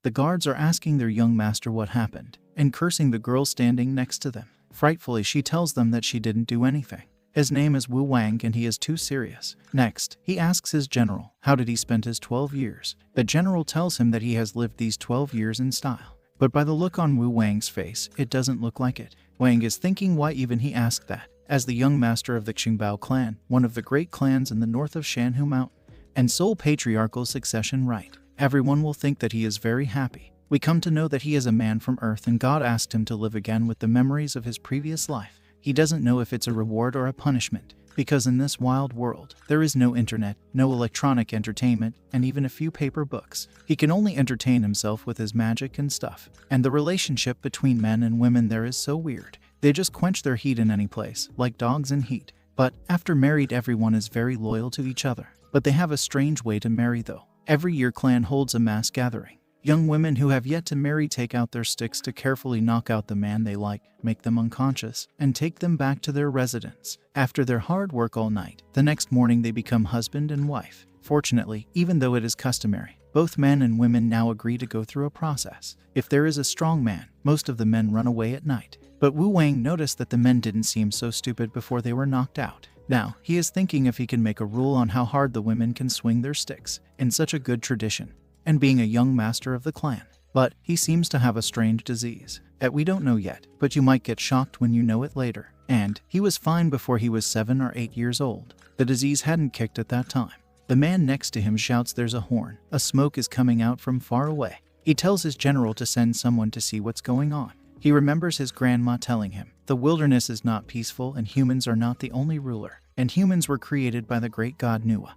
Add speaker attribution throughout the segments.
Speaker 1: The guards are asking their young master what happened, and cursing the girl standing next to them. Frightfully, she tells them that she didn't do anything. His name is Wu Wang and he is too serious. Next, he asks his general, how did he spend his 12 years? The general tells him that he has lived these 12 years in style. But by the look on Wu Wang's face, it doesn't look like it. Wang is thinking why even he asked that. As the young master of the Qingbao clan, one of the great clans in the north of Shanhu Mountain, and sole patriarchal succession right, everyone will think that he is very happy. We come to know that he is a man from Earth and God asked him to live again with the memories of his previous life. He doesn't know if it's a reward or a punishment, because in this wild world, there is no internet, no electronic entertainment, and even a few paper books. He can only entertain himself with his magic and stuff. And the relationship between men and women there is so weird. They just quench their heat in any place, like dogs in heat. But after married, everyone is very loyal to each other. But they have a strange way to marry though. Every year clan holds a mass gathering. Young women who have yet to marry take out their sticks to carefully knock out the man they like, make them unconscious, and take them back to their residence. After their hard work all night, the next morning they become husband and wife. Fortunately, even though it is customary, both men and women now agree to go through a process. If there is a strong man, most of the men run away at night. But Wu Wang noticed that the men didn't seem so stupid before they were knocked out. Now, he is thinking if he can make a rule on how hard the women can swing their sticks, in such a good tradition, and being a young master of the clan. But he seems to have a strange disease that we don't know yet, but you might get shocked when you know it later. And he was fine before he was 7 or 8 years old. The disease hadn't kicked at that time. The man next to him shouts there's a horn. A smoke is coming out from far away. He tells his general to send someone to see what's going on. He remembers his grandma telling him, the wilderness is not peaceful and humans are not the only ruler, and humans were created by the great god Nuwa,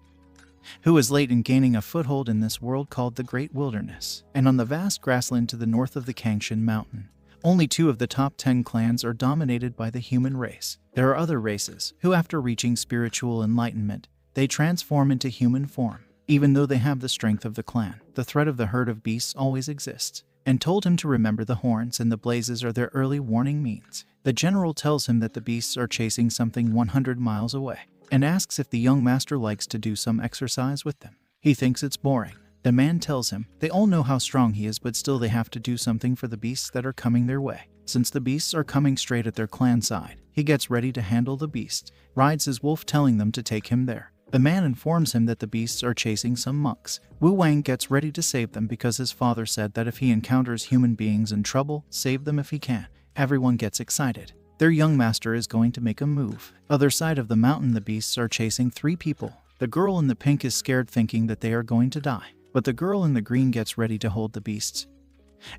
Speaker 1: who was late in gaining a foothold in this world called the Great Wilderness. And on the vast grassland to the north of the Kangshan Mountain, only 2 of the top 10 clans are dominated by the human race. There are other races who, after reaching spiritual enlightenment, they transform into human form. Even though they have the strength of the clan, the threat of the herd of beasts always exists, and told him to remember the horns and the blazes are their early warning means. The general tells him that the beasts are chasing something 100 miles away, and asks if the young master likes to do some exercise with them. He thinks it's boring. The man tells him they all know how strong he is, but still they have to do something for the beasts that are coming their way. Since the beasts are coming straight at their clan side, he gets ready to handle the beasts, rides his wolf telling them to take him there. The man informs him that the beasts are chasing some monks. Wu Wang gets ready to save them because his father said that if he encounters human beings in trouble, save them if he can. Everyone gets excited. Their young master is going to make a move. Other side of the mountain, the beasts are chasing 3 people. The girl in the pink is scared, thinking that they are going to die. But the girl in the green gets ready to hold the beasts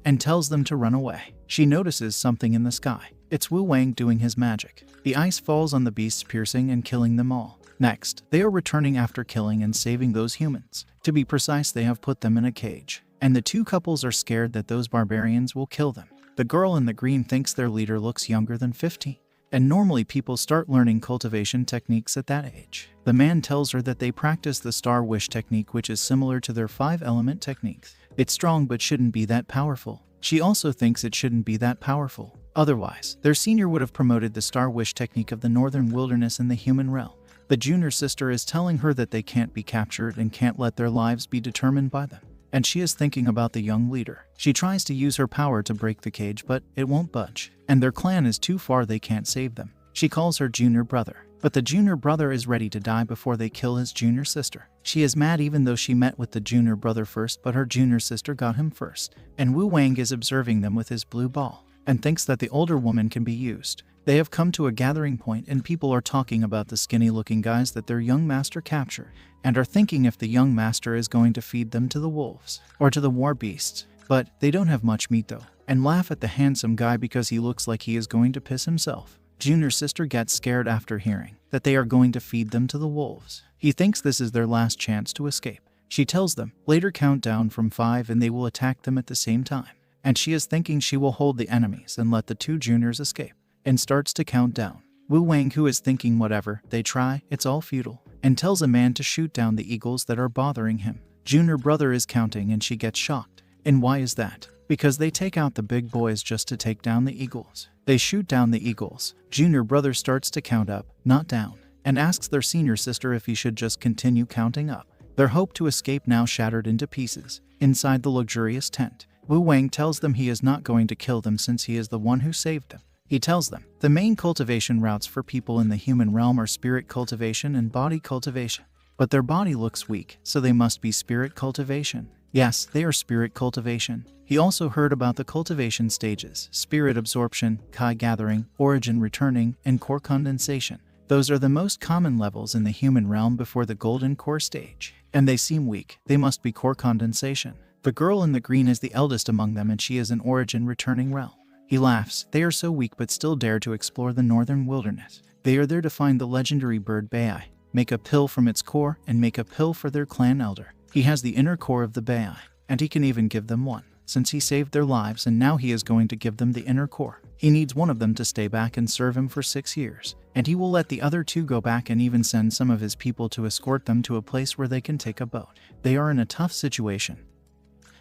Speaker 1: and tells them to run away. She notices something in the sky. It's Wu Wang doing his magic. The ice falls on the beasts, piercing and killing them all. Next, they are returning after killing and saving those humans. To be precise, they have put them in a cage, and the 2 couples are scared that those barbarians will kill them. The girl in the green thinks their leader looks younger than 15, and normally people start learning cultivation techniques at that age. The man tells her that they practice the Star Wish technique, which is similar to their 5-element techniques. It's strong but shouldn't be that powerful. She also thinks it shouldn't be that powerful. Otherwise, their senior would have promoted the Star Wish technique of the Northern Wilderness in the human realm. The junior sister is telling her that they can't be captured and can't let their lives be determined by them. And she is thinking about the young leader. She tries to use her power to break the cage, but it won't budge. And their clan is too far, they can't save them. She calls her junior brother. But the junior brother is ready to die before they kill his junior sister. She is mad even though she met with the junior brother first, but her junior sister got him first. And Wu Wang is observing them with his blue ball, and thinks that the older woman can be used. They have come to a gathering point and people are talking about the skinny-looking guys that their young master captured, and are thinking if the young master is going to feed them to the wolves or to the war beasts. But they don't have much meat though, and laugh at the handsome guy because he looks like he is going to piss himself. Junior sister gets scared after hearing that they are going to feed them to the wolves. He thinks this is their last chance to escape. She tells them later count down from 5 and they will attack them at the same time. And she is thinking she will hold the enemies and let the 2 juniors escape, and starts to count down. Wu Wang, who is thinking whatever they try, it's all futile, and tells a man to shoot down the eagles that are bothering him. Junior brother is counting and she gets shocked. And why is that? Because they take out the big boys just to take down the eagles. They shoot down the eagles. Junior brother starts to count up, not down, and asks their senior sister if he should just continue counting up. Their hope to escape now shattered into pieces inside the luxurious tent. Wu Wang tells them he is not going to kill them since he is the one who saved them. He tells them the main cultivation routes for people in the human realm are spirit cultivation and body cultivation. But their body looks weak, so they must be spirit cultivation. Yes, they are spirit cultivation. He also heard about the cultivation stages: spirit absorption, Kai gathering, origin returning, and core condensation. Those are the most common levels in the human realm before the golden core stage. And they seem weak, they must be core condensation. The girl in the green is the eldest among them and she is an origin returning realm. He laughs. They are so weak but still dare to explore the northern wilderness. They are there to find the legendary bird Bai, make a pill from its core, and make a pill for their clan elder. He has the inner core of the Bai, and he can even give them one, since he saved their lives and now he is going to give them the inner core. He needs one of them to stay back and serve him for 6 years, and he will let the other 2 go back and even send some of his people to escort them to a place where they can take a boat. They are in a tough situation.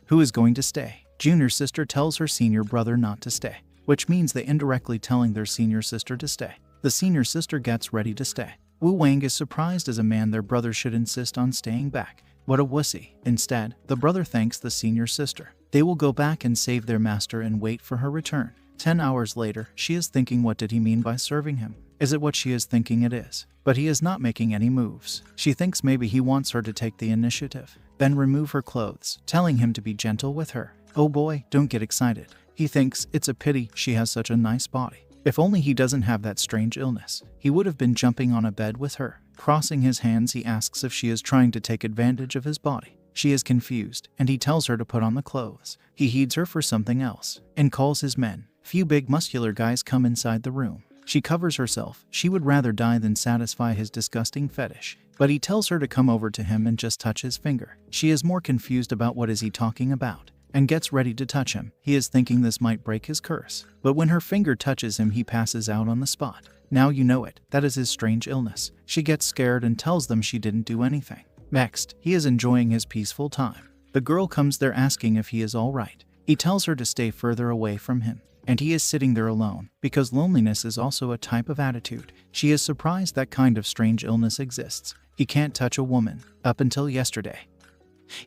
Speaker 1: Who is going to stay? Junior sister tells her senior brother not to stay, which means they indirectly telling their senior sister to stay. The senior sister gets ready to stay. Wu Wang is surprised as a man their brother should insist on staying back. What a wussy. Instead, the brother thanks the senior sister. They will go back and save their master and wait for her return. 10 hours later, she is thinking, what did he mean by serving him? Is it what she is thinking it is? But he is not making any moves. She thinks maybe he wants her to take the initiative, then remove her clothes, telling him to be gentle with her. Oh boy, don't get excited. He thinks it's a pity she has such a nice body. If only he doesn't have that strange illness, he would have been jumping on a bed with her. Crossing his hands, he asks if she is trying to take advantage of his body. She is confused, and he tells her to put on the clothes. He heeds her for something else, and calls his men. Few big muscular guys come inside the room. She covers herself. She would rather die than satisfy his disgusting fetish. But he tells her to come over to him and just touch his finger. She is more confused about what is he talking about, and gets ready to touch him. He is thinking this might break his curse. But when her finger touches him, he passes out on the spot. Now you know it. That is his strange illness. She gets scared and tells them she didn't do anything. Next, he is enjoying his peaceful time. The girl comes there asking if he is all right. He tells her to stay further away from him. And he is sitting there alone, because loneliness is also a type of attitude. She is surprised that kind of strange illness exists. He can't touch a woman, up until yesterday.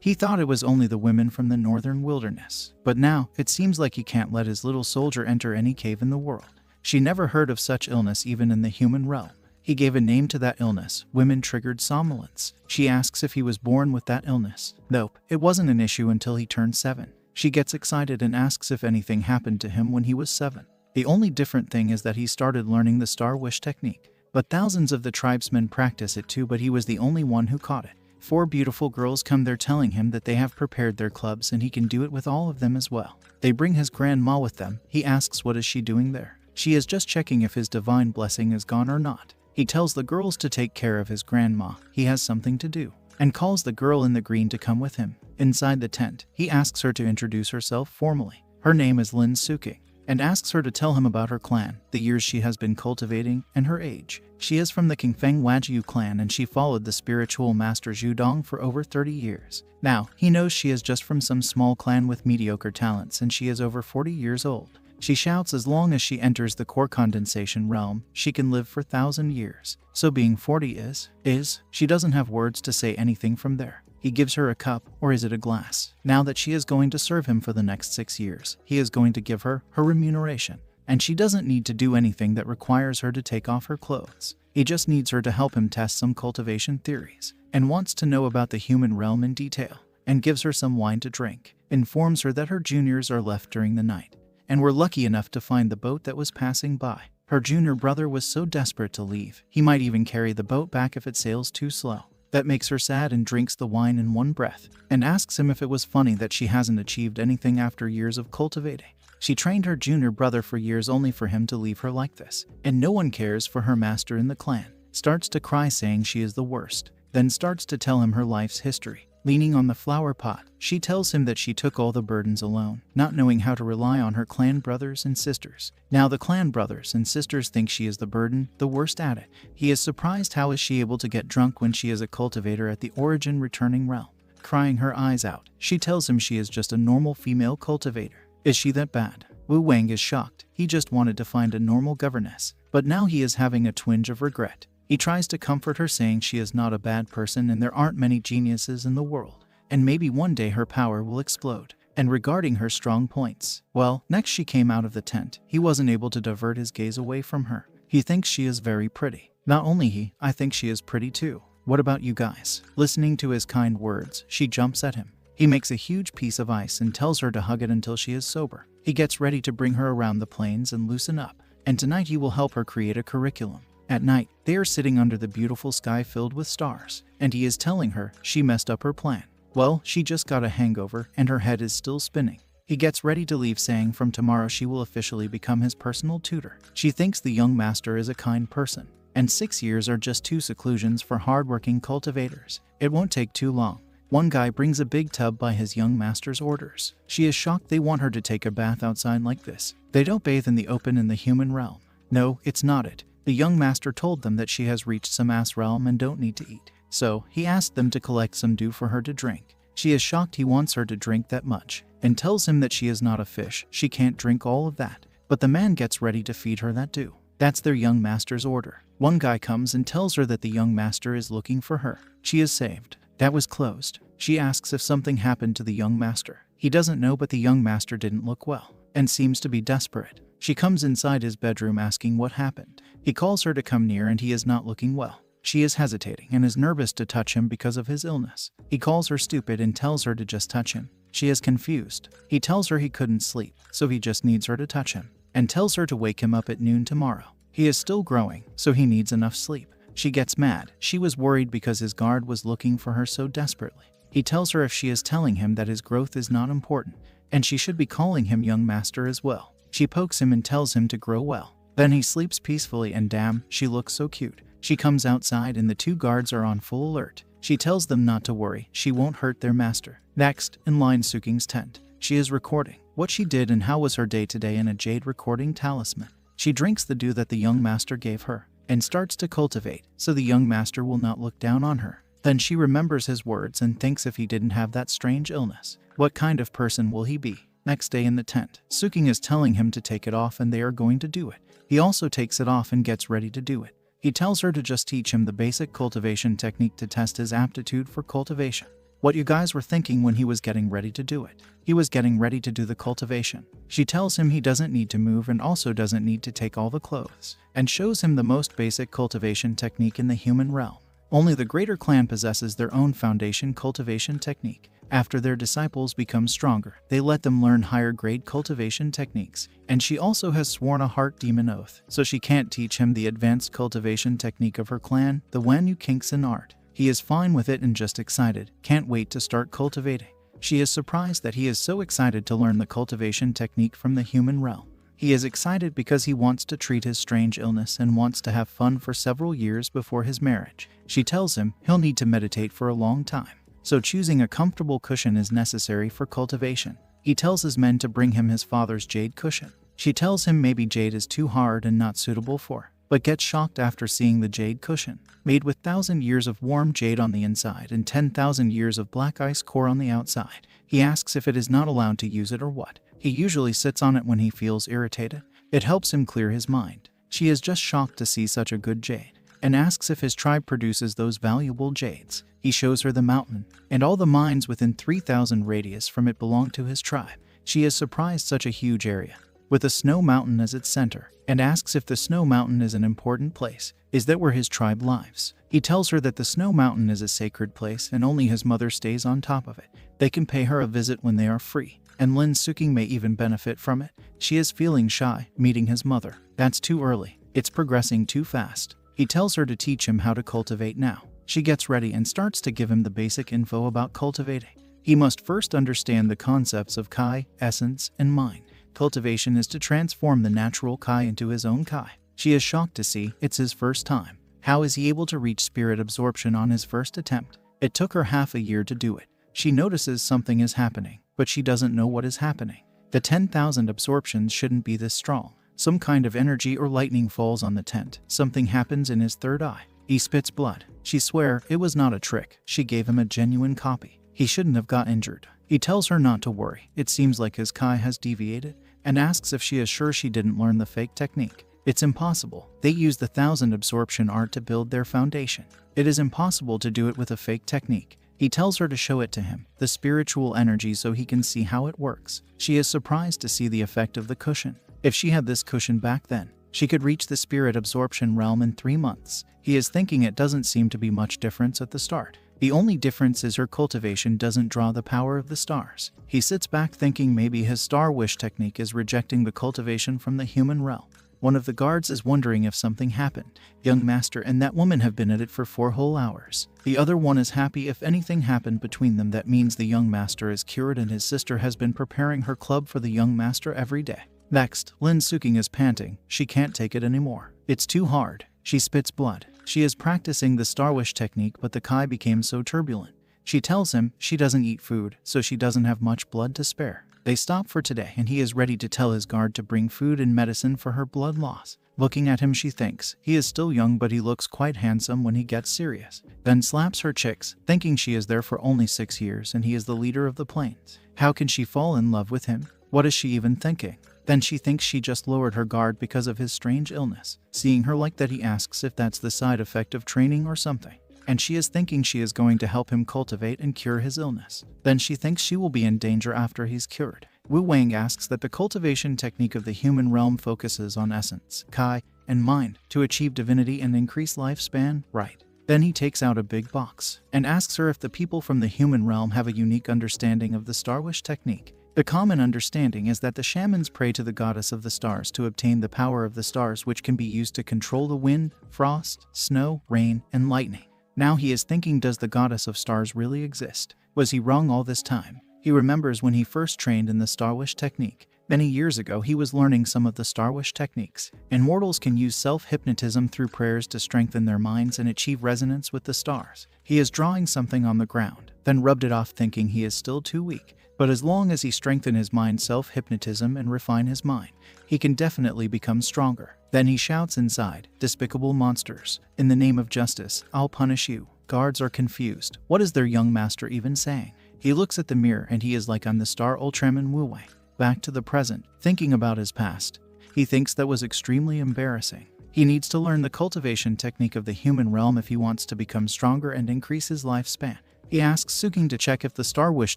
Speaker 1: He thought it was only the women from the northern wilderness, but now it seems like he can't let his little soldier enter any cave in the world. She never heard of such illness even in the human realm. He gave a name to that illness, women-triggered somnolence. She asks if he was born with that illness. Nope, it wasn't an issue until he turned 7. She gets excited and asks if anything happened to him when he was 7. The only different thing is that he started learning the Star Wish technique. But thousands of the tribesmen practice it too, but he was the only one who caught it. 4 beautiful girls come there telling him that they have prepared their clubs and he can do it with all of them as well. They bring his grandma with them. He asks what is she doing there. She is just checking if his divine blessing is gone or not. He tells the girls to take care of his grandma. He has something to do, and calls the girl in the green to come with him. Inside the tent, he asks her to introduce herself formally. Her name is Lin Suki, and asks her to tell him about her clan, the years she has been cultivating, and her age. She is from the Qingfeng Wagyu clan and she followed the spiritual master Zhudong for over 30 years. Now, he knows she is just from some small clan with mediocre talents and she is over 40 years old. She shouts as long as she enters the core condensation realm, she can live for 1,000 years. So being 40 is, she doesn't have words to say anything from there. He gives her a cup, or is it a glass? Now that she is going to serve him for the next 6 years, he is going to give her her remuneration. And she doesn't need to do anything that requires her to take off her clothes. He just needs her to help him test some cultivation theories, and wants to know about the human realm in detail, and gives her some wine to drink, informs her that her juniors are left during the night, and were lucky enough to find the boat that was passing by. Her junior brother was so desperate to leave, he might even carry the boat back if it sails too slow. That makes her sad and drinks the wine in one breath, and asks him if it was funny that she hasn't achieved anything after years of cultivating. She trained her junior brother for years only for him to leave her like this, and no one cares for her master in the clan. Starts to cry saying she is the worst, then starts to tell him her life's history. Leaning on the flower pot, she tells him that she took all the burdens alone, not knowing how to rely on her clan brothers and sisters. Now the clan brothers and sisters think she is the burden, the worst at it. He is surprised how is she able to get drunk when she is a cultivator at the origin returning realm. Crying her eyes out, she tells him she is just a normal female cultivator. Is she that bad? Wu Wang is shocked. He just wanted to find a normal governess, but now he is having a twinge of regret. He tries to comfort her saying she is not a bad person and there aren't many geniuses in the world, and maybe one day her power will explode. and regarding her strong points. Well, next she came out of the tent. He wasn't able to divert his gaze away from her. He thinks she is very pretty. Not only he, I think she is pretty too. What about you guys? Listening to his kind words, she jumps at him. He makes a huge piece of ice and tells her to hug it until she is sober. He gets ready to bring her around the plains and loosen up. And tonight he will help her create a curriculum. At night, they are sitting under the beautiful sky filled with stars, and he is telling her she messed up her plan. Well, she just got a hangover and her head is still spinning. He gets ready to leave, saying from tomorrow she will officially become his personal tutor. She thinks the young master is a kind person, and 6 years are just 2 seclusions for hardworking cultivators. It won't take too long. One guy brings a big tub by his young master's orders. She is shocked they want her to take a bath outside like this. They don't bathe in the open in the human realm. No, it's not it. The young master told them that she has reached some ass realm and don't need to eat. So, he asked them to collect some dew for her to drink. She is shocked he wants her to drink that much, and tells him that she is not a fish, she can't drink all of that. But the man gets ready to feed her that dew. That's their young master's order. One guy comes and tells her that the young master is looking for her. She is saved. That was closed. She asks if something happened to the young master. He doesn't know, but the young master didn't look well, and seems to be desperate. She comes inside his bedroom asking what happened. He calls her to come near and he is not looking well. She is hesitating and is nervous to touch him because of his illness. He calls her stupid and tells her to just touch him. She is confused. He tells her he couldn't sleep, so he just needs her to touch him, and tells her to wake him up at noon tomorrow. He is still growing, so he needs enough sleep. She gets mad. She was worried because his guard was looking for her so desperately. He tells her if she is telling him that his growth is not important, and she should be calling him young master as well. She pokes him and tells him to grow well. Then he sleeps peacefully, and damn, she looks so cute. She comes outside and the 2 guards are on full alert. She tells them not to worry, she won't hurt their master. Next, in line Suking's tent. She is recording what she did and how was her day today in a jade recording talisman. She drinks the dew that the young master gave her, and starts to cultivate, so the young master will not look down on her. Then she remembers his words and thinks if he didn't have that strange illness, what kind of person will he be? Next day in the tent, Suking is telling him to take it off and they are going to do it. He also takes it off and gets ready to do it. He tells her to just teach him the basic cultivation technique to test his aptitude for cultivation. What you guys were thinking when he was getting ready to do it? He was getting ready to do the cultivation. She tells him he doesn't need to move and also doesn't need to take all the clothes, and shows him the most basic cultivation technique in the human realm. Only the greater clan possesses their own foundation cultivation technique. After their disciples become stronger, they let them learn higher grade cultivation techniques, and she also has sworn a heart demon oath, so she can't teach him the advanced cultivation technique of her clan, the Wanyu Kinkson art. He is fine with it and just excited, can't wait to start cultivating. She is surprised that he is so excited to learn the cultivation technique from the human realm. He is excited because he wants to treat his strange illness and wants to have fun for several years before his marriage. She tells him he'll need to meditate for a long time, so choosing a comfortable cushion is necessary for cultivation. He tells his men to bring him his father's jade cushion. She tells him maybe jade is too hard and not suitable for, but gets shocked after seeing the jade cushion, made with 1,000 years of warm jade on the inside and 10,000 years of black ice core on the outside. He asks if it is not allowed to use it or what. He usually sits on it when he feels irritated. It helps him clear his mind. She is just shocked to see such a good jade, and asks if his tribe produces those valuable jades. He shows her the mountain, and all the mines within 3,000 radius from it belong to his tribe. She is surprised such a huge area, with a snow mountain as its center, and asks if the snow mountain is an important place. Is that where his tribe lives? He tells her that the snow mountain is a sacred place and only his mother stays on top of it. They can pay her a visit when they are free, and Lin Suking may even benefit from it. She is feeling shy, meeting his mother. That's too early. It's progressing too fast. He tells her to teach him how to cultivate now. She gets ready and starts to give him the basic info about cultivating. He must first understand the concepts of Kai, essence, and mind. Cultivation is to transform the natural Kai into his own Kai. She is shocked to see it's his first time. How is he able to reach spirit absorption on his first attempt? It took her half a year to do it. She notices something is happening, but she doesn't know what is happening. The 10,000 absorptions shouldn't be this strong. Some kind of energy or lightning falls on the tent. Something happens in his third eye. He spits blood. She swears it was not a trick. She gave him a genuine copy. He shouldn't have got injured. He tells her not to worry. It seems like his Kai has deviated, and asks if she is sure she didn't learn the fake technique. It's impossible. They use the 1,000 absorption art to build their foundation. It is impossible to do it with a fake technique. He tells her to show it to him, the spiritual energy, so he can see how it works. She is surprised to see the effect of the cushion. If she had this cushion back then, she could reach the spirit absorption realm in 3 months. He is thinking it doesn't seem to be much difference at the start. The only difference is her cultivation doesn't draw the power of the stars. He sits back thinking maybe his star wish technique is rejecting the cultivation from the human realm. One of the guards is wondering if something happened. Young master and that woman have been at it for 4 whole hours. The other one is happy if anything happened between them. That means the young master is cured, and his sister has been preparing her club for the young master every day. Next, Lin Suking is panting. She can't take it anymore. It's too hard. She spits blood. She is practicing the Star Wish technique, but the Kai became so turbulent. She tells him she doesn't eat food, so she doesn't have much blood to spare. They stop for today, and he is ready to tell his guard to bring food and medicine for her blood loss. Looking at him, she thinks he is still young, but he looks quite handsome when he gets serious. Then slaps her chicks, thinking she is there for only 6 years and he is the leader of the plains. How can she fall in love with him? What is she even thinking? Then she thinks she just lowered her guard because of his strange illness. Seeing her like that, he asks if that's the side effect of training or something. And she is thinking she is going to help him cultivate and cure his illness. Then she thinks she will be in danger after he's cured. Wu Wang asks that the cultivation technique of the human realm focuses on essence, Kai, and mind to achieve divinity and increase lifespan, right? Then he takes out a big box and asks her if the people from the human realm have a unique understanding of the Star Wish technique. The common understanding is that the shamans pray to the goddess of the stars to obtain the power of the stars, which can be used to control the wind, frost, snow, rain, and lightning. Now he is thinking, does the goddess of stars really exist? Was he wrong all this time? He remembers when he first trained in the Star Wish technique. Many years ago, he was learning some of the Star Wish techniques, and mortals can use self-hypnotism through prayers to strengthen their minds and achieve resonance with the stars. He is drawing something on the ground, then rubbed it off, thinking he is still too weak. But as long as he strengthen his mind, self-hypnotism, and refine his mind, he can definitely become stronger. Then he shouts inside, "Despicable monsters! In the name of justice, I'll punish you." Guards are confused. What is their young master even saying? He looks at the mirror and he is like, "I'm the Star Ultraman Wu Wang." Back to the present, thinking about his past. He thinks that was extremely embarrassing. He needs to learn the cultivation technique of the human realm if he wants to become stronger and increase his lifespan. He asks Suking to check if the Star Wish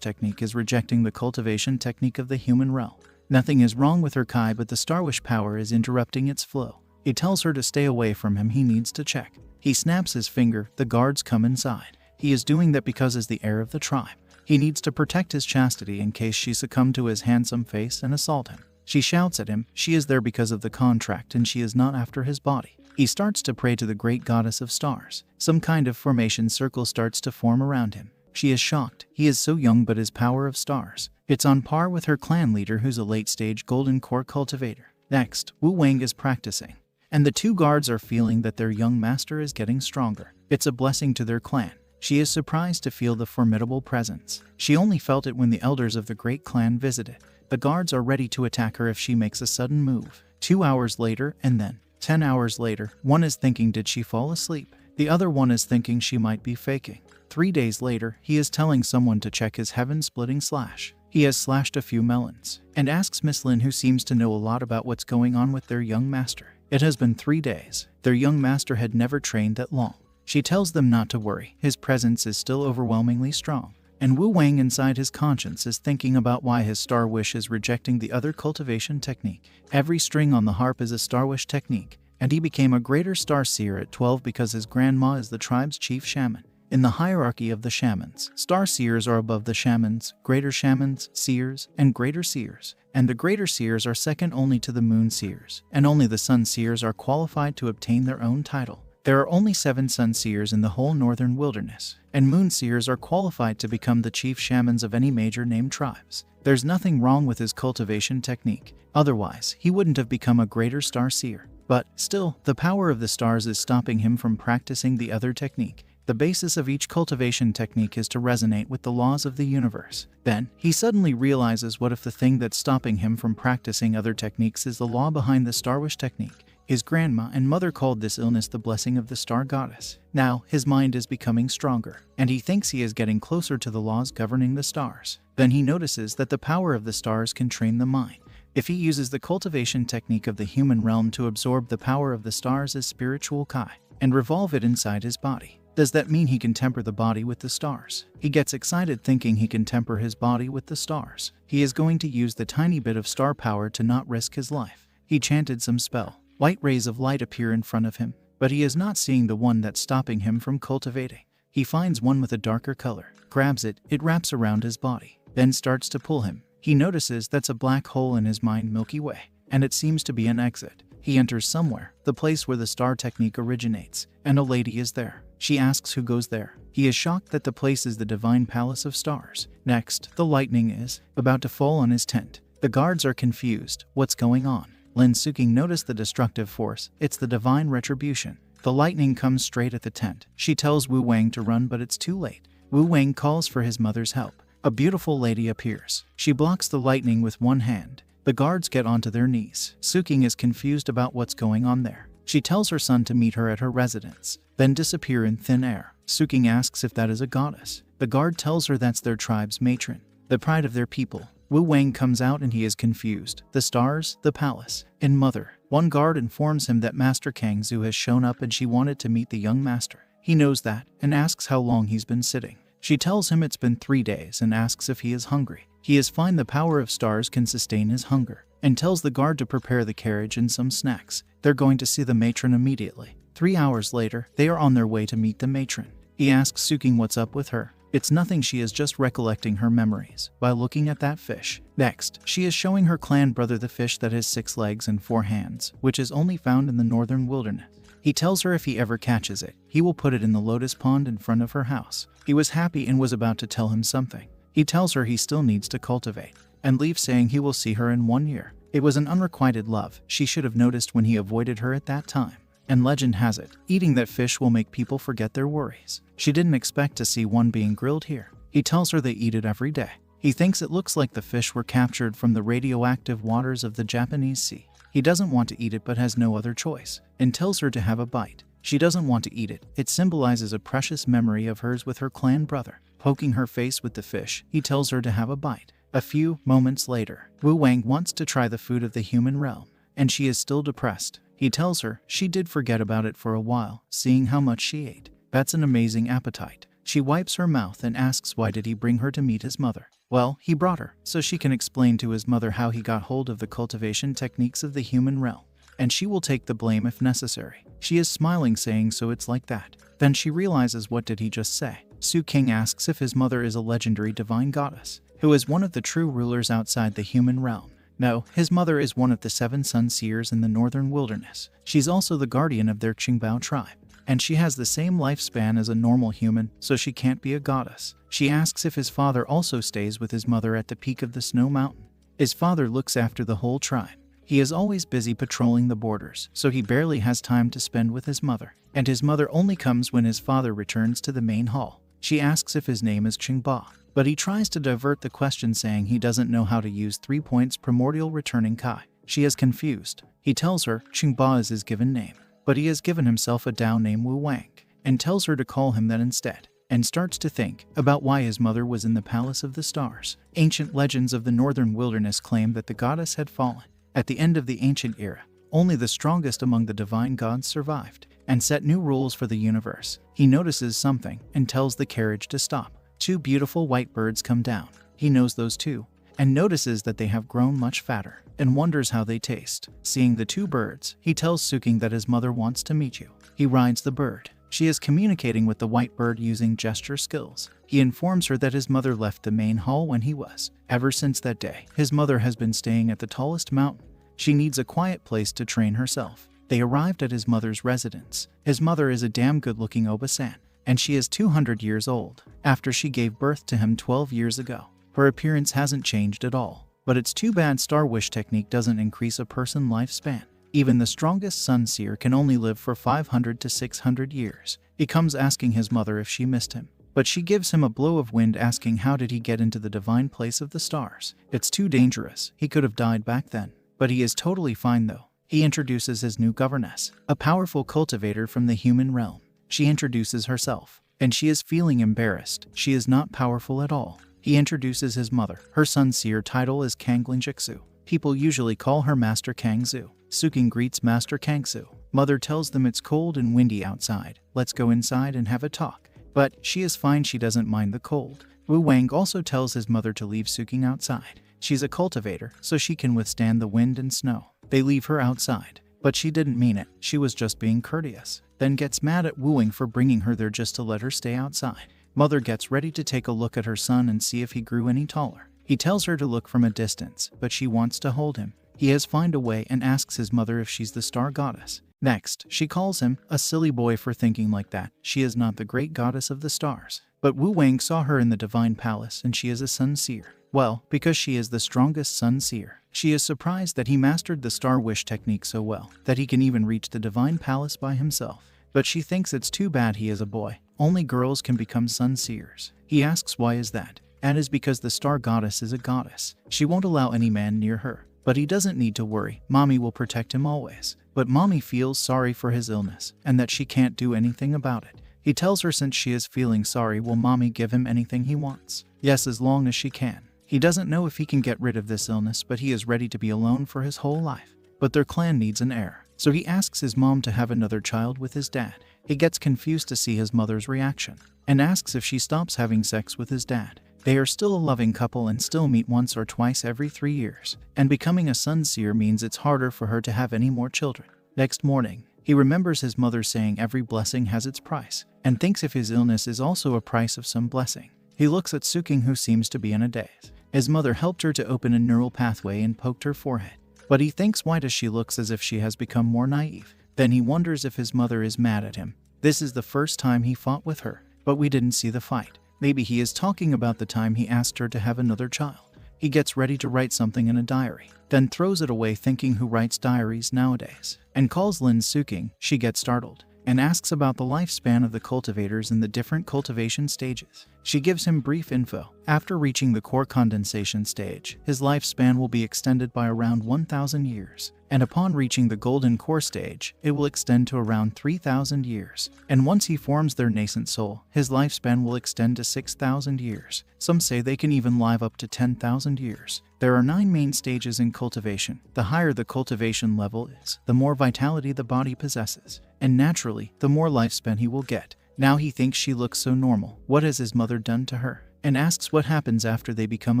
Speaker 1: technique is rejecting the cultivation technique of the human realm. Nothing is wrong with her Kai, but the Star Wish power is interrupting its flow. He tells her to stay away from him. He needs to check. He snaps his finger. The guards come inside. He is doing that because as the heir of the tribe, he needs to protect his chastity in case she succumb to his handsome face and assault him. She shouts at him. She is there because of the contract and she is not after his body. He starts to pray to the great goddess of stars. Some kind of formation circle starts to form around him. She is shocked. He is so young, but his power of stars, it's on par with her clan leader, who's a late-stage golden core cultivator. Next, Wu Wang is practicing, and the 2 guards are feeling that their young master is getting stronger. It's a blessing to their clan. She is surprised to feel the formidable presence. She only felt it when the elders of the great clan visited. The guards are ready to attack her if she makes a sudden move. 2 hours later, and then 10 hours later, one is thinking, did she fall asleep? The other one is thinking she might be faking. 3 days later, he is telling someone to check his heaven-splitting slash. He has slashed a few melons, and asks Miss Lin, who seems to know a lot about what's going on with their young master. It has been 3 days. Their young master had never trained that long. She tells them not to worry. His presence is still overwhelmingly strong. And Wu Wang inside his conscience is thinking about why his Star Wish is rejecting the other cultivation technique. Every string on the harp is a Star Wish technique, and he became a greater Star Seer at 12 because his grandma is the tribe's chief shaman. In the hierarchy of the shamans, Star Seers are above the shamans, greater shamans, seers, and greater seers. And the greater seers are second only to the moon seers, and only the sun seers are qualified to obtain their own title. There are only 7 sun seers in the whole northern wilderness, and moon seers are qualified to become the chief shamans of any major named tribes. There's nothing wrong with his cultivation technique. Otherwise, he wouldn't have become a greater Star Seer. But still, the power of the stars is stopping him from practicing the other technique. The basis of each cultivation technique is to resonate with the laws of the universe. Then, he suddenly realizes, what if the thing that's stopping him from practicing other techniques is the law behind the Star Wish technique? His grandma and mother called this illness the blessing of the star goddess. Now, his mind is becoming stronger, and he thinks he is getting closer to the laws governing the stars. Then he notices that the power of the stars can train the mind. If he uses the cultivation technique of the human realm to absorb the power of the stars as spiritual Kai, and revolve it inside his body, Does that mean he can temper the body with the stars? He gets excited thinking he can temper his body with the stars. He is going to use the tiny bit of star power to not risk his life. He chanted some spell. White rays of light appear in front of him, but he is not seeing the one that's stopping him from cultivating. He finds one with a darker color, grabs it, it wraps around his body, then starts to pull him. He notices that's a black hole in his mind Milky Way, and it seems to be an exit. He enters somewhere, the place where the star technique originates, and a lady is there. She asks who goes there. He is shocked that the place is the divine palace of stars. Next, the lightning is about to fall on his tent. The guards are confused. What's going on? Lin Suking noticed the destructive force. It's the divine retribution. The lightning comes straight at the tent. She tells Wu Wang to run, but it's too late. Wu Wang calls for his mother's help. A beautiful lady appears. She blocks the lightning with one hand. The guards get onto their knees. Suking is confused about what's going on there. She tells her son to meet her at her residence, then disappear in thin air. Suking asks if that is a goddess. The guard tells her that's their tribe's matron, the pride of their people. Wu Wang comes out and he is confused. The stars, the palace, and mother. One guard informs him that Master Kang Zu has shown up and she wanted to meet the young master. He knows that and asks how long he's been sitting. She tells him it's been 3 days and asks if he is hungry. He is fine, the power of stars can sustain his hunger, and tells the guard to prepare the carriage and some snacks. They're going to see the matron immediately. 3 hours later, they are on their way to meet the matron. He asks Suking what's up with her. It's nothing, she is just recollecting her memories by looking at that fish. Next, she is showing her clan brother the fish that has 6 legs and 4 hands, which is only found in the northern wilderness. He tells her if he ever catches it, he will put it in the lotus pond in front of her house. He was happy and was about to tell him something. He tells her he still needs to cultivate, and leaves saying he will see her in 1 year. It was an unrequited love. She should have noticed when he avoided her at that time. And legend has it, eating that fish will make people forget their worries. She didn't expect to see one being grilled here. He tells her they eat it every day. He thinks it looks like the fish were captured from the radioactive waters of the Japanese Sea. He doesn't want to eat it but has no other choice, and tells her to have a bite. She doesn't want to eat it. It symbolizes a precious memory of hers with her clan brother. Poking her face with the fish, he tells her to have a bite. A few moments later, Wu Wang wants to try the food of the human realm, and she is still depressed. He tells her she did forget about it for a while, seeing how much she ate. That's an amazing appetite. She wipes her mouth and asks why did he bring her to meet his mother. Well, he brought her so she can explain to his mother how he got hold of the cultivation techniques of the human realm, and she will take the blame if necessary. She is smiling, saying so it's like that. Then she realizes, what did he just say? Su King asks if his mother is a legendary divine goddess, who is one of the true rulers outside the human realm. No, his mother is one of the 7 sun seers in the northern wilderness. She's also the guardian of their Qingbao tribe, and she has the same lifespan as a normal human, so she can't be a goddess. She asks if his father also stays with his mother at the peak of the snow mountain. His father looks after the whole tribe. He is always busy patrolling the borders, so he barely has time to spend with his mother, and his mother only comes when his father returns to the main hall. She asks if his name is Qingba, but he tries to divert the question, saying he doesn't know how to use 3 points primordial returning Kai. She is confused. He tells her Qingba is his given name, but he has given himself a Dao named Wu Wang, and tells her to call him that instead, and starts to think about why his mother was in the Palace of the Stars. Ancient legends of the northern wilderness claim that the goddess had fallen. At the end of the ancient era, only the strongest among the divine gods survived, and set new rules for the universe. He notices something and tells the carriage to stop. 2 beautiful white birds come down. He knows those 2, and notices that they have grown much fatter, and wonders how they taste. Seeing the 2 birds, he tells Suking that his mother wants to meet you. He rides the bird. She is communicating with the white bird using gesture skills. He informs her that his mother left the main hall when he was. Ever since that day, his mother has been staying at the tallest mountain. She needs a quiet place to train herself. They arrived at his mother's residence. His mother is a damn good-looking Obasan, and she is 200 years old. After she gave birth to him 12 years ago, her appearance hasn't changed at all. But it's too bad Star Wish technique doesn't increase a person's lifespan. Even the strongest Sun Seer can only live for 500 to 600 years. He comes asking his mother if she missed him, but she gives him a blow of wind, asking how did he get into the divine place of the stars. It's too dangerous. He could have died back then, but he is totally fine though. He introduces his new governess, a powerful cultivator from the human realm. She introduces herself, and she is feeling embarrassed. She is not powerful at all. He introduces his mother. Her Sun Seer title is Kanglin Jixu. People usually call her Master Kang Zu. Suking greets Master Kang Zu. Mother tells them it's cold and windy outside. Let's go inside and have a talk. But she is fine, she doesn't mind the cold. Wu Wang also tells his mother to leave Suking outside. She's a cultivator, so she can withstand the wind and snow. They leave her outside, but she didn't mean it. She was just being courteous. Then gets mad at Wu Wang for bringing her there just to let her stay outside. Mother gets ready to take a look at her son and see if he grew any taller. He tells her to look from a distance, but she wants to hold him. He has found a way and asks his mother if she's the star goddess. Next, she calls him a silly boy for thinking like that. She is not the great goddess of the stars. But Wu Wang saw her in the divine palace and she is a sun seer. Well, because she is the strongest sun seer, she is surprised that he mastered the star wish technique so well that he can even reach the divine palace by himself. But she thinks it's too bad he is a boy. Only girls can become sun seers. He asks why is that? That is because the star goddess is a goddess. She won't allow any man near her. But he doesn't need to worry. Mommy will protect him always. But Mommy feels sorry for his illness and that she can't do anything about it. He tells her since she is feeling sorry, will Mommy give him anything he wants? Yes, as long as she can. He doesn't know if he can get rid of this illness, but he is ready to be alone for his whole life. But their clan needs an heir, so he asks his mom to have another child with his dad. He gets confused to see his mother's reaction and asks if she stops having sex with his dad. They are still a loving couple and still meet once or twice every 3 years. And becoming a sun seer means it's harder for her to have any more children. Next morning, he remembers his mother saying every blessing has its price, and thinks if his illness is also a price of some blessing. He looks at Suking, who seems to be in a daze. His mother helped her to open a neural pathway and poked her forehead. But he thinks, why does she look as if she has become more naive? Then he wonders if his mother is mad at him. This is the first time he fought with her, but we didn't see the fight. Maybe he is talking about the time he asked her to have another child. He gets ready to write something in a diary, then throws it away thinking who writes diaries nowadays, and calls Lin Suking. She gets startled and asks about the lifespan of the cultivators in the different cultivation stages. She gives him brief info. After reaching the core condensation stage, his lifespan will be extended by around 1,000 years. And upon reaching the golden core stage, it will extend to around 3,000 years. And once he forms their nascent soul, his lifespan will extend to 6,000 years. Some say they can even live up to 10,000 years. There are 9 main stages in cultivation. The higher the cultivation level is, the more vitality the body possesses. And naturally, the more lifespan he will get. Now he thinks she looks so normal. What has his mother done to her? And asks what happens after they become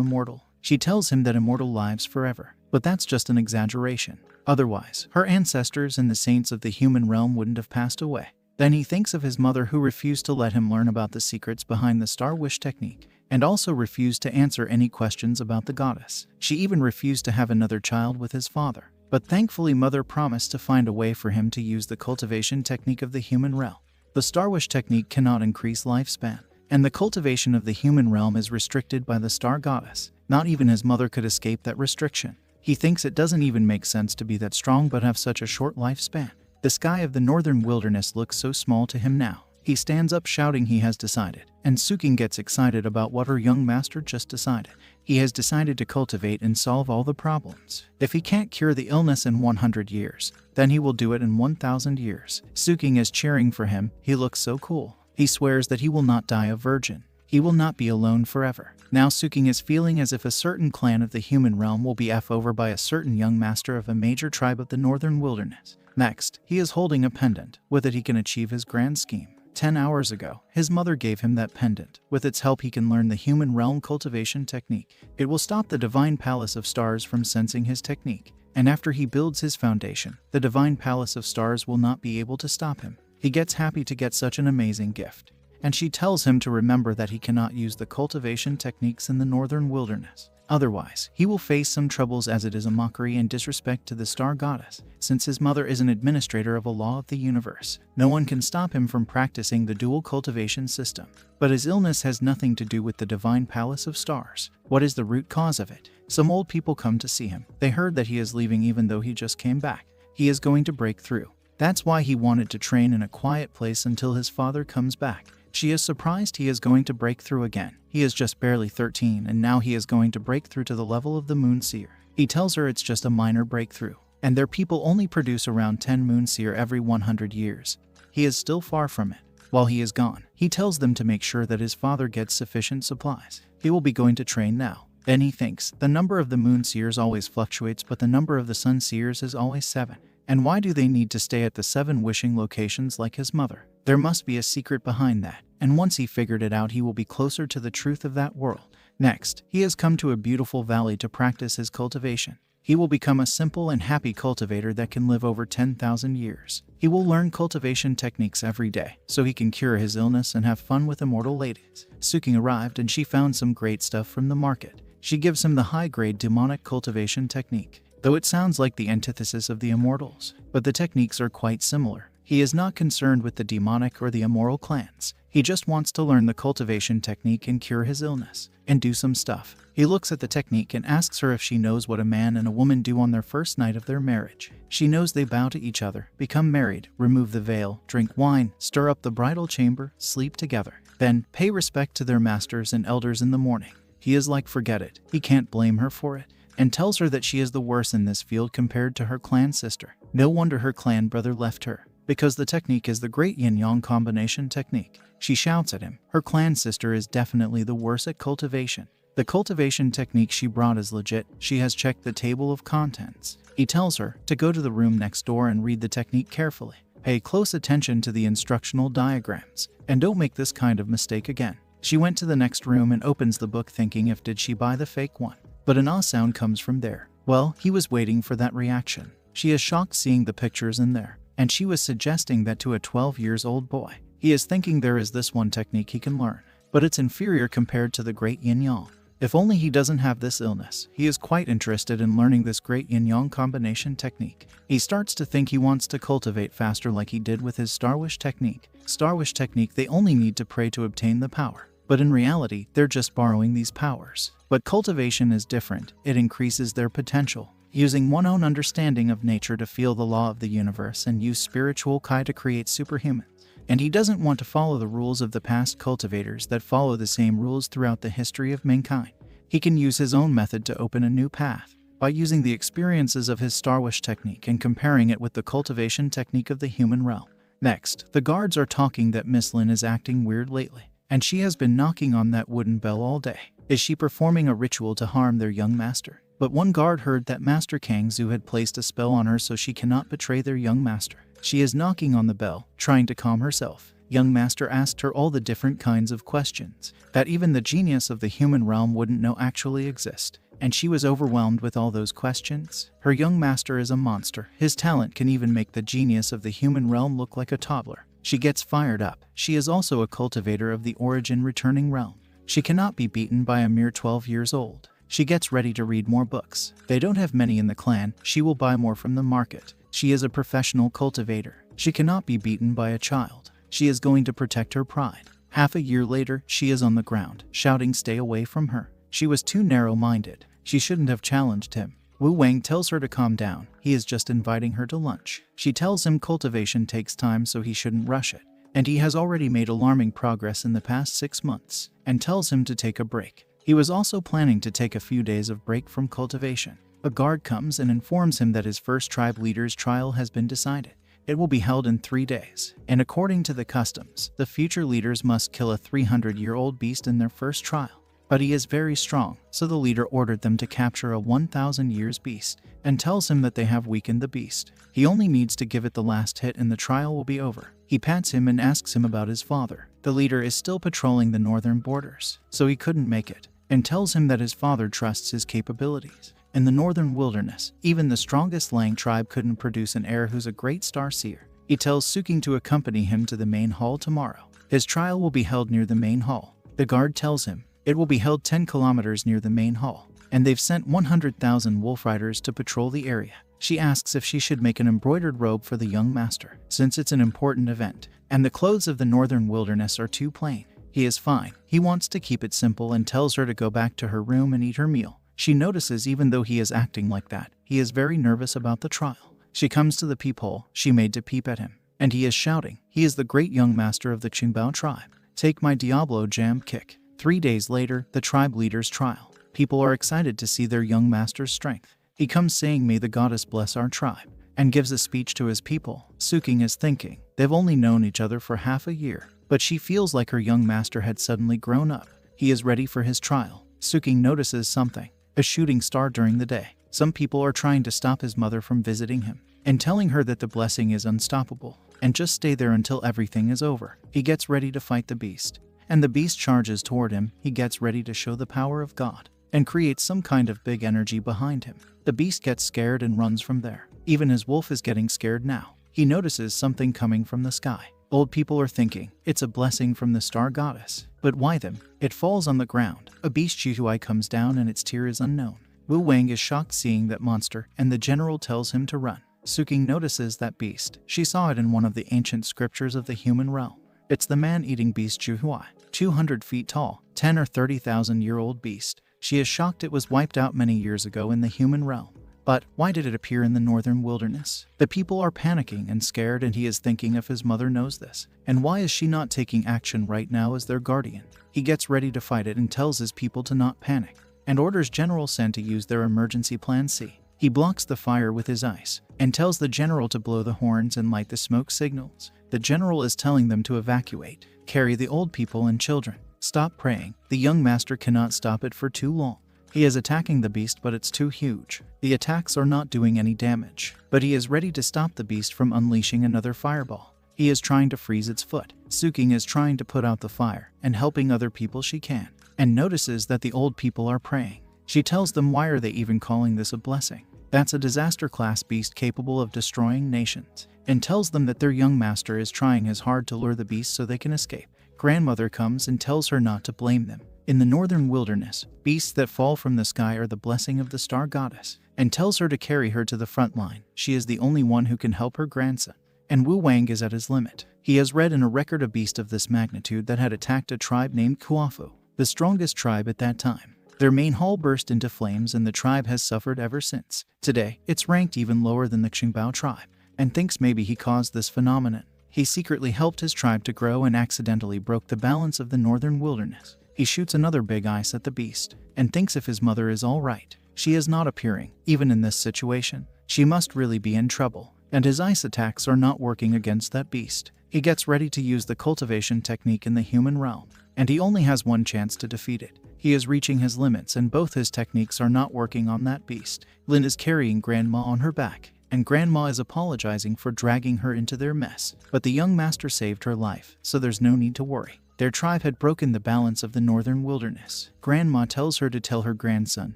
Speaker 1: immortal. She tells him that immortal lives forever. But that's just an exaggeration. Otherwise, her ancestors and the saints of the human realm wouldn't have passed away. Then he thinks of his mother, who refused to let him learn about the secrets behind the Star Wish technique, and also refused to answer any questions about the goddess. She even refused to have another child with his father. But thankfully, Mother promised to find a way for him to use the cultivation technique of the human realm. The Star Wish technique cannot increase lifespan, and the cultivation of the human realm is restricted by the Star Goddess. Not even his mother could escape that restriction. He thinks it doesn't even make sense to be that strong but have such a short lifespan. The sky of the northern wilderness looks so small to him now. He stands up shouting he has decided, and Suking gets excited about what her young master just decided. He has decided to cultivate and solve all the problems. If he can't cure the illness in 100 years, then he will do it in 1,000 years. Suking is cheering for him. He looks so cool. He swears that he will not die a virgin. He will not be alone forever. Now Suking is feeling as if a certain clan of the human realm will be over by a certain young master of a major tribe of the northern wilderness. Next, he is holding a pendant. With it he can achieve his grand scheme. 10 hours ago, his mother gave him that pendant. With its help he can learn the human realm cultivation technique. It will stop the divine palace of stars from sensing his technique. And after he builds his foundation, the divine palace of stars will not be able to stop him. He gets happy to get such an amazing gift. And she tells him to remember that he cannot use the cultivation techniques in the northern wilderness. Otherwise, he will face some troubles, as it is a mockery and disrespect to the star goddess. Since his mother is an administrator of a law of the universe, no one can stop him from practicing the dual cultivation system. But his illness has nothing to do with the divine palace of stars. What is the root cause of it? Some old people come to see him. They heard that he is leaving even though he just came back. He is going to break through. That's why he wanted to train in a quiet place until his father comes back. She is surprised he is going to break through again. He is just barely 13 and now he is going to break through to the level of the Moon Seer. He tells her it's just a minor breakthrough, and their people only produce around 10 Moon Seer every 100 years. He is still far from it. While he is gone, he tells them to make sure that his father gets sufficient supplies. He will be going to train now. Then he thinks, the number of the Moon Seers always fluctuates, but the number of the Sun Seers is always 7. And why do they need to stay at the 7 wishing locations like his mother? There must be a secret behind that, and once he figured it out, he will be closer to the truth of that world. Next, he has come to a beautiful valley to practice his cultivation. He will become a simple and happy cultivator that can live over 10,000 years. He will learn cultivation techniques every day, so he can cure his illness and have fun with immortal ladies. Suking arrived and she found some great stuff from the market. She gives him the high-grade demonic cultivation technique, though it sounds like the antithesis of the immortals, but the techniques are quite similar. He is not concerned with the demonic or the immoral clans. He just wants to learn the cultivation technique and cure his illness, and do some stuff. He looks at the technique and asks her if she knows what a man and a woman do on their first night of their marriage. She knows they bow to each other, become married, remove the veil, drink wine, stir up the bridal chamber, sleep together, then pay respect to their masters and elders in the morning. He is like, forget it. He can't blame her for it, and tells her that she is the worst in this field compared to her clan sister. No wonder her clan brother left her, because the technique is the great yin-yang combination technique. She shouts at him. Her clan sister is definitely the worst at cultivation. The cultivation technique she brought is legit. She has checked the table of contents. He tells her to go to the room next door and read the technique carefully. Pay close attention to the instructional diagrams, and don't make this kind of mistake again. She went to the next room and opens the book thinking if did she buy the fake one. But an ah sound comes from there. Well, he was waiting for that reaction. She is shocked seeing the pictures in there, and she was suggesting that to a 12-year-old boy. He is thinking there is this one technique he can learn, but it's inferior compared to the great yin-yang. If only he doesn't have this illness. He is quite interested in learning this great yin-yang combination technique. He starts to think he wants to cultivate faster like he did with his Star Wish technique. Star Wish technique, they only need to pray to obtain the power. But in reality, they're just borrowing these powers. But cultivation is different. It increases their potential, using one's own understanding of nature to feel the law of the universe and use spiritual kai to create superhumans. And he doesn't want to follow the rules of the past cultivators that follow the same rules throughout the history of mankind. He can use his own method to open a new path by using the experiences of his Star Wish technique and comparing it with the cultivation technique of the human realm. Next, the guards are talking that Miss Lin is acting weird lately, and she has been knocking on that wooden bell all day. Is she performing a ritual to harm their young master? But one guard heard that Master Kang Zhu had placed a spell on her so she cannot betray their young master. She is knocking on the bell, trying to calm herself. Young master asked her all the different kinds of questions that even the genius of the human realm wouldn't know actually exist, and she was overwhelmed with all those questions. Her young master is a monster. His talent can even make the genius of the human realm look like a toddler. She gets fired up. She is also a cultivator of the origin returning realm. She cannot be beaten by a mere 12 years old. She gets ready to read more books. They don't have many in the clan. She will buy more from the market. She is a professional cultivator. She cannot be beaten by a child. She is going to protect her pride. Half a year later, she is on the ground, shouting, "Stay away from her." She was too narrow-minded. She shouldn't have challenged him. Wu Wang tells her to calm down. He is just inviting her to lunch. She tells him cultivation takes time, so he shouldn't rush it. And he has already made alarming progress in the past 6 months, and tells him to take a break. He was also planning to take a few days of break from cultivation. A guard comes and informs him that his first tribe leader's trial has been decided. It will be held in 3 days, and according to the customs, the future leaders must kill a 300-year-old beast in their first trial. But he is very strong, so the leader ordered them to capture a 1,000 years beast, and tells him that they have weakened the beast. He only needs to give it the last hit and the trial will be over. He pats him and asks him about his father. The leader is still patrolling the northern borders, so he couldn't make it, and tells him that his father trusts his capabilities. In the northern wilderness, even the strongest Lang tribe couldn't produce an heir who's a great star-seer. He tells Suking to accompany him to the main hall tomorrow. His trial will be held near the main hall. The guard tells him it will be held 10 kilometers near the main hall, and they've sent 100,000 wolf riders to patrol the area. She asks if she should make an embroidered robe for the young master, since it's an important event, and the clothes of the northern wilderness are too plain. He is fine. He wants to keep it simple and tells her to go back to her room and eat her meal. She notices even though he is acting like that, he is very nervous about the trial. She comes to the peephole she made to peep at him, and he is shouting. He is the great young master of the Qingbao tribe. Take my Diablo jam kick. 3 days later, the tribe leader's trial. People are excited to see their young master's strength. He comes saying, "May the goddess bless our tribe," and gives a speech to his people. Suking is thinking, they've only known each other for half a year, but she feels like her young master had suddenly grown up. He is ready for his trial. Suking notices something. A shooting star during the day. Some people are trying to stop his mother from visiting him. and telling her that the blessing is unstoppable, and just stay there until everything is over. He gets ready to fight the beast, and the beast charges toward him. He gets ready to show the power of God, and creates some kind of big energy behind him. The beast gets scared and runs from there. Even his wolf is getting scared now. He notices something coming from the sky. Old people are thinking, it's a blessing from the star goddess. But why them? It falls on the ground. A beast Chitui comes down and its tier is unknown. Wu Wang is shocked seeing that monster, and the general tells him to run. Suking notices that beast. She saw it in one of the ancient scriptures of the human realm. It's the man-eating beast Chitui, 200 feet tall, 10 or 30,000-year-old beast. She is shocked it was wiped out many years ago in the human realm. But why did it appear in the northern wilderness? The people are panicking and scared, and he is thinking if his mother knows this. And why is she not taking action right now as their guardian? He gets ready to fight it and tells his people to not panic, and orders General Sen to use their emergency plan C. He blocks the fire with his ice, and tells the general to blow the horns and light the smoke signals. The general is telling them to evacuate, carry the old people and children. Stop praying. The young master cannot stop it for too long. He is attacking the beast, but it's too huge. The attacks are not doing any damage, but he is ready to stop the beast from unleashing another fireball. He is trying to freeze its foot. Suking is trying to put out the fire and helping other people she can, and notices that the old people are praying. She tells them why are they even calling this a blessing? That's a disaster class beast capable of destroying nations, and tells them that their young master is trying as hard to lure the beast so they can escape. Grandmother comes and tells her not to blame them. In the northern wilderness, beasts that fall from the sky are the blessing of the star goddess, and tells her to carry her to the front line. She is the only one who can help her grandson, and Wu Wang is at his limit. He has read in a record a beast of this magnitude that had attacked a tribe named Kuafu, the strongest tribe at that time. Their main hall burst into flames, and the tribe has suffered ever since. Today, it's ranked even lower than the Qingbao tribe, and thinks maybe he caused this phenomenon. He secretly helped his tribe to grow and accidentally broke the balance of the northern wilderness. He shoots another big ice at the beast, and thinks if his mother is all right. She is not appearing, even in this situation. She must really be in trouble, and his ice attacks are not working against that beast. He gets ready to use the cultivation technique in the human realm, and he only has one chance to defeat it. He is reaching his limits, and both his techniques are not working on that beast. Lin is carrying Grandma on her back, and Grandma is apologizing for dragging her into their mess. But the young master saved her life, so there's no need to worry. Their tribe had broken the balance of the northern wilderness. Grandma tells her to tell her grandson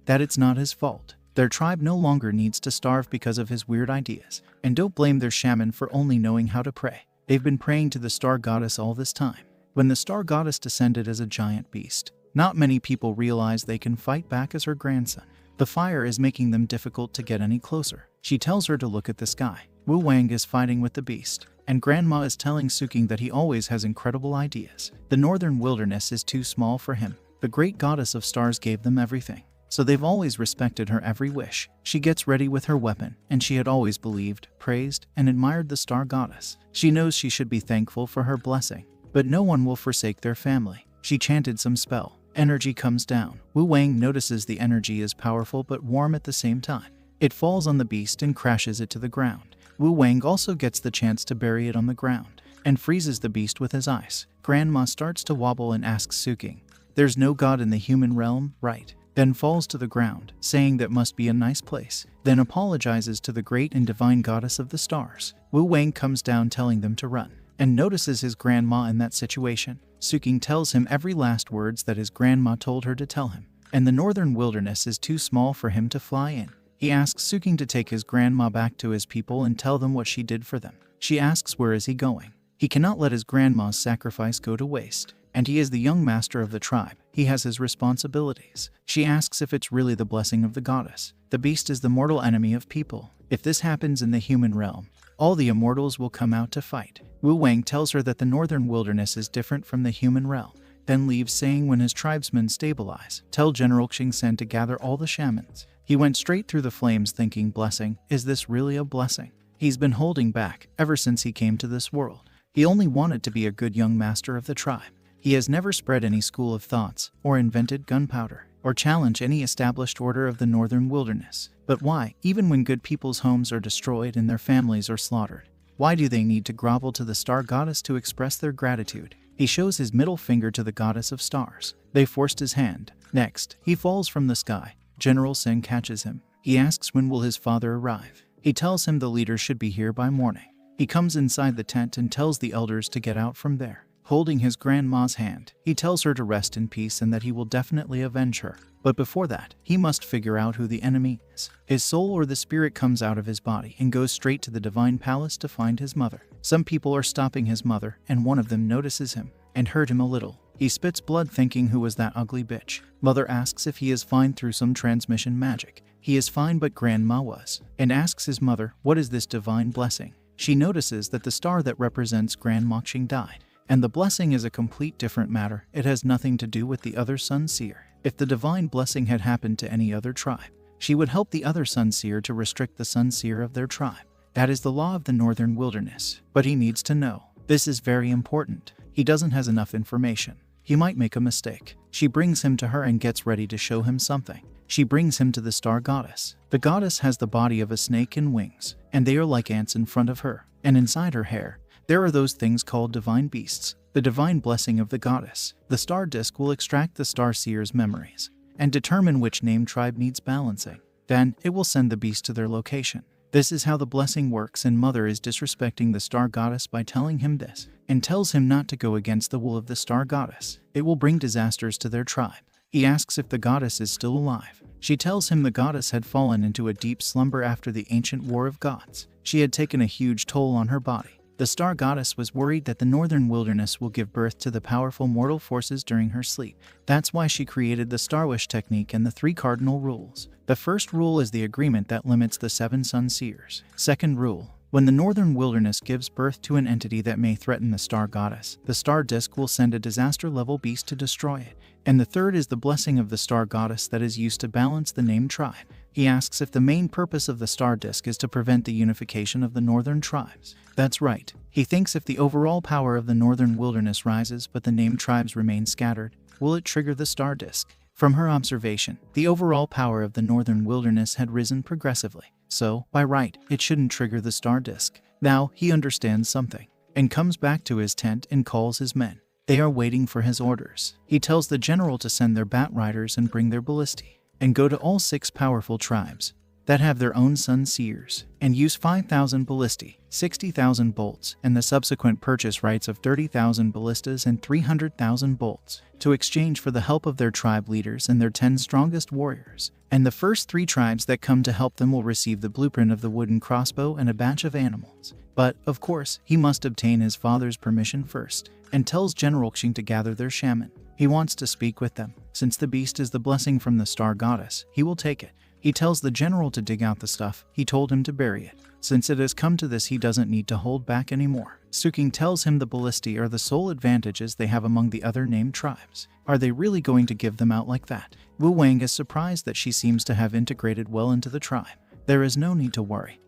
Speaker 1: that it's not his fault. Their tribe no longer needs to starve because of his weird ideas, and don't blame their shaman for only knowing how to pray. They've been praying to the star goddess all this time. When the star goddess descended as a giant beast, not many people realize they can fight back as her grandson. The fire is making them difficult to get any closer. She tells her to look at the sky. Wu Wang is fighting with the beast, and Grandma is telling Suking that he always has incredible ideas. The northern wilderness is too small for him. The great goddess of stars gave them everything, so they've always respected her every wish. She gets ready with her weapon, and she had always believed, praised, and admired the star goddess. She knows she should be thankful for her blessing, but no one will forsake their family. She chanted some spell. Energy comes down. Wu Wang notices the energy is powerful but warm at the same time. It falls on the beast and crashes it to the ground. Wu Wang also gets the chance to bury it on the ground, and freezes the beast with his ice. Grandma starts to wobble and asks Suking, "There's no god in the human realm, right?" Then falls to the ground, saying that must be a nice place. Then apologizes to the great and divine goddess of the stars. Wu Wang comes down telling them to run, and notices his grandma in that situation. Suking tells him every last words that his grandma told her to tell him, and the northern wilderness is too small for him to fly in. He asks Suking to take his grandma back to his people and tell them what she did for them. She asks where is he going. He cannot let his grandma's sacrifice go to waste, and he is the young master of the tribe. He has his responsibilities. She asks if it's really the blessing of the goddess. The beast is the mortal enemy of people. If this happens in the human realm, all the immortals will come out to fight. Wu Wang tells her that the northern wilderness is different from the human realm, then leaves saying when his tribesmen stabilize, tell General Qingsen to gather all the shamans. He went straight through the flames thinking, blessing, is this really a blessing? He's been holding back ever since he came to this world. He only wanted to be a good young master of the tribe. He has never spread any school of thoughts, or invented gunpowder, or challenged any established order of the northern wilderness. But why, even when good people's homes are destroyed and their families are slaughtered, why do they need to grovel to the star goddess to express their gratitude? He shows his middle finger to the goddess of stars. They forced his hand. Next, he falls from the sky. General Sen catches him. He asks when will his father arrive. He tells him the leader should be here by morning. He comes inside the tent and tells the elders to get out from there. Holding his grandma's hand, he tells her to rest in peace and that he will definitely avenge her. But before that, he must figure out who the enemy is. His soul or the spirit comes out of his body and goes straight to the divine palace to find his mother. Some people are stopping his mother, and one of them notices him and hurt him a little. He spits blood thinking, who was that ugly bitch? Mother asks if he is fine through some transmission magic. He is fine, but grandma was, and asks his mother, what is this divine blessing? She notices that the star that represents Grandma Xing died. And the blessing is a complete different matter. It has nothing to do with the other Sun Seer. If the divine blessing had happened to any other tribe, she would help the other Sun Seer to restrict the Sun Seer of their tribe. That is the law of the northern wilderness. But he needs to know. This is very important. He doesn't have enough information. He might make a mistake. She brings him to her and gets ready to show him something. She brings him to the star goddess. The goddess has the body of a snake and wings, and they are like ants in front of her. And inside her hair, there are those things called divine beasts, the divine blessing of the goddess. The star disc will extract the star seer's memories and determine which named tribe needs balancing. Then it will send the beast to their location. This is how the blessing works, and Mother is disrespecting the star goddess by telling him this, and tells him not to go against the will of the star goddess. It will bring disasters to their tribe. He asks if the goddess is still alive. She tells him the goddess had fallen into a deep slumber after the ancient war of gods. She had taken a huge toll on her body. The star goddess was worried that the northern wilderness will give birth to the powerful mortal forces during her sleep. That's why she created the Star Wish technique and the 3 cardinal rules. The first rule is the agreement that limits the 7 Sun Seers. Second rule: when the northern wilderness gives birth to an entity that may threaten the star goddess, the star disk will send a disaster-level beast to destroy it. And the third is the blessing of the star goddess that is used to balance the named tribe. He asks if the main purpose of the star disk is to prevent the unification of the northern tribes. That's right. He thinks if the overall power of the northern wilderness rises but the named tribes remain scattered, will it trigger the star disk? From her observation, the overall power of the northern wilderness had risen progressively. So, by right, it shouldn't trigger the star disk. Now, he understands something, and comes back to his tent and calls his men. They are waiting for his orders. He tells the general to send their bat riders and bring their ballisti, and go to all 6 powerful tribes that have their own Sun Seers, and use 5,000 ballisti, 60,000 bolts, and the subsequent purchase rights of 30,000 ballistas and 300,000 bolts to exchange for the help of their tribe leaders and their 10 strongest warriors. And the first 3 tribes that come to help them will receive the blueprint of the wooden crossbow and a batch of animals. But, of course, he must obtain his father's permission first, and tells General Xing to gather their shaman. He wants to speak with them. Since the beast is the blessing from the star goddess, he will take it. He tells the general to dig out the stuff. He told him to bury it. Since it has come to this, he doesn't need to hold back anymore. Suking tells him the ballisti are the sole advantages they have among the other named tribes. Are they really going to give them out like that? Wu Wang is surprised that she seems to have integrated well into the tribe. There is no need to worry.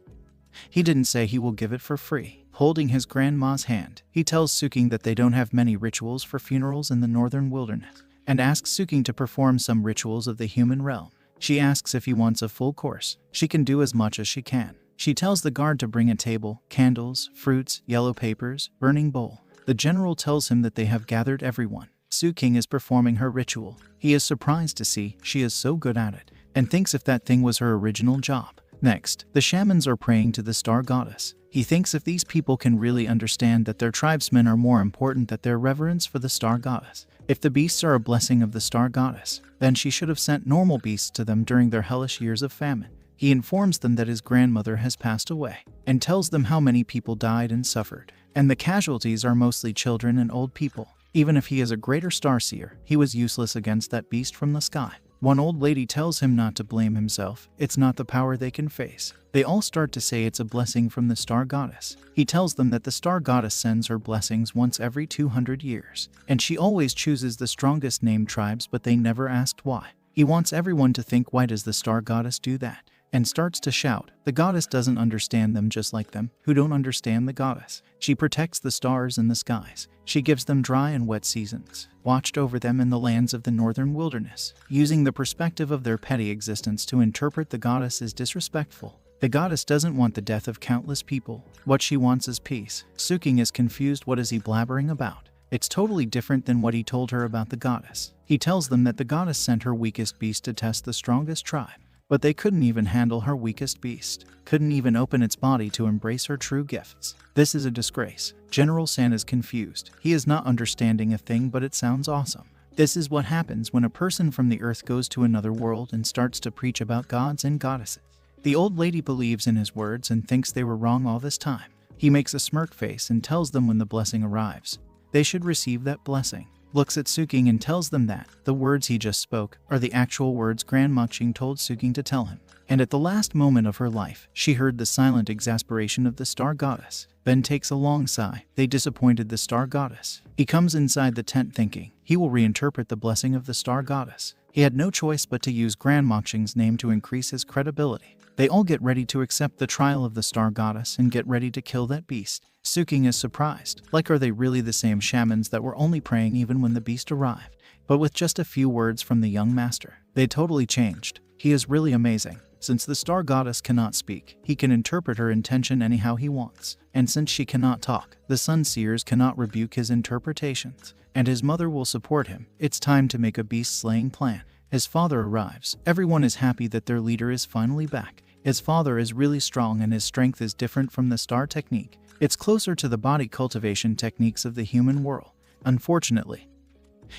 Speaker 1: He didn't say he will give it for free. Holding his grandma's hand, he tells Suking that they don't have many rituals for funerals in the northern wilderness, and asks Suking to perform some rituals of the human realm. She asks if he wants a full course. She can do as much as she can. She tells the guard to bring a table, candles, fruits, yellow papers, burning bowl. The general tells him that they have gathered everyone. Suking is performing her ritual. He is surprised to see she is so good at it, and thinks if that thing was her original job. Next, the shamans are praying to the star goddess. He thinks if these people can really understand that their tribesmen are more important than their reverence for the star goddess. If the beasts are a blessing of the star goddess, then she should have sent normal beasts to them during their hellish years of famine. He informs them that his grandmother has passed away, and tells them how many people died and suffered, and the casualties are mostly children and old people. Even if he is a greater starseer, he was useless against that beast from the sky. One old lady tells him not to blame himself. It's not the power they can face. They all start to say it's a blessing from the star goddess. He tells them that the star goddess sends her blessings once every 200 years, and she always chooses the strongest named tribes, but they never asked why. He wants everyone to think, why does the star goddess do that? And starts to shout. The goddess doesn't understand them, just like them, who don't understand the goddess. She protects the stars and the skies. She gives them dry and wet seasons, watched over them in the lands of the northern wilderness. Using the perspective of their petty existence to interpret the goddess is disrespectful. The goddess doesn't want the death of countless people. What she wants is peace. Suking is confused. What is he blabbering about? It's totally different than what he told her about the goddess. He tells them that the goddess sent her weakest beast to test the strongest tribe. but they couldn't even handle her weakest beast. Couldn't even open its body to embrace her true gifts. This is a disgrace. General San is confused. He is not understanding a thing, but it sounds awesome. This is what happens when a person from the earth goes to another world and starts to preach about gods and goddesses. The old lady believes in his words and thinks they were wrong all this time. He makes a smirk face and tells them when the blessing arrives, they should receive that blessing. Looks at Suking and tells them that the words he just spoke are the actual words Grandma Ching told Suking to tell him. And at the last moment of her life, she heard the silent exasperation of the star goddess. Ben takes a long sigh. They disappointed the star goddess. He comes inside the tent thinking he will reinterpret the blessing of the star goddess. He had no choice but to use Grandma Ching's name to increase his credibility. They all get ready to accept the trial of the star goddess and get ready to kill that beast. Suking is surprised. Like, are they really the same shamans that were only praying even when the beast arrived? But with just a few words from the young master, they totally changed. He is really amazing. Since the star goddess cannot speak, he can interpret her intention anyhow he wants. And since she cannot talk, the sun seers cannot rebuke his interpretations. And his mother will support him. It's time to make a beast-slaying plan. His father arrives. Everyone is happy that their leader is finally back. His father is really strong and his strength is different from the star technique. It's closer to the body cultivation techniques of the human world. Unfortunately,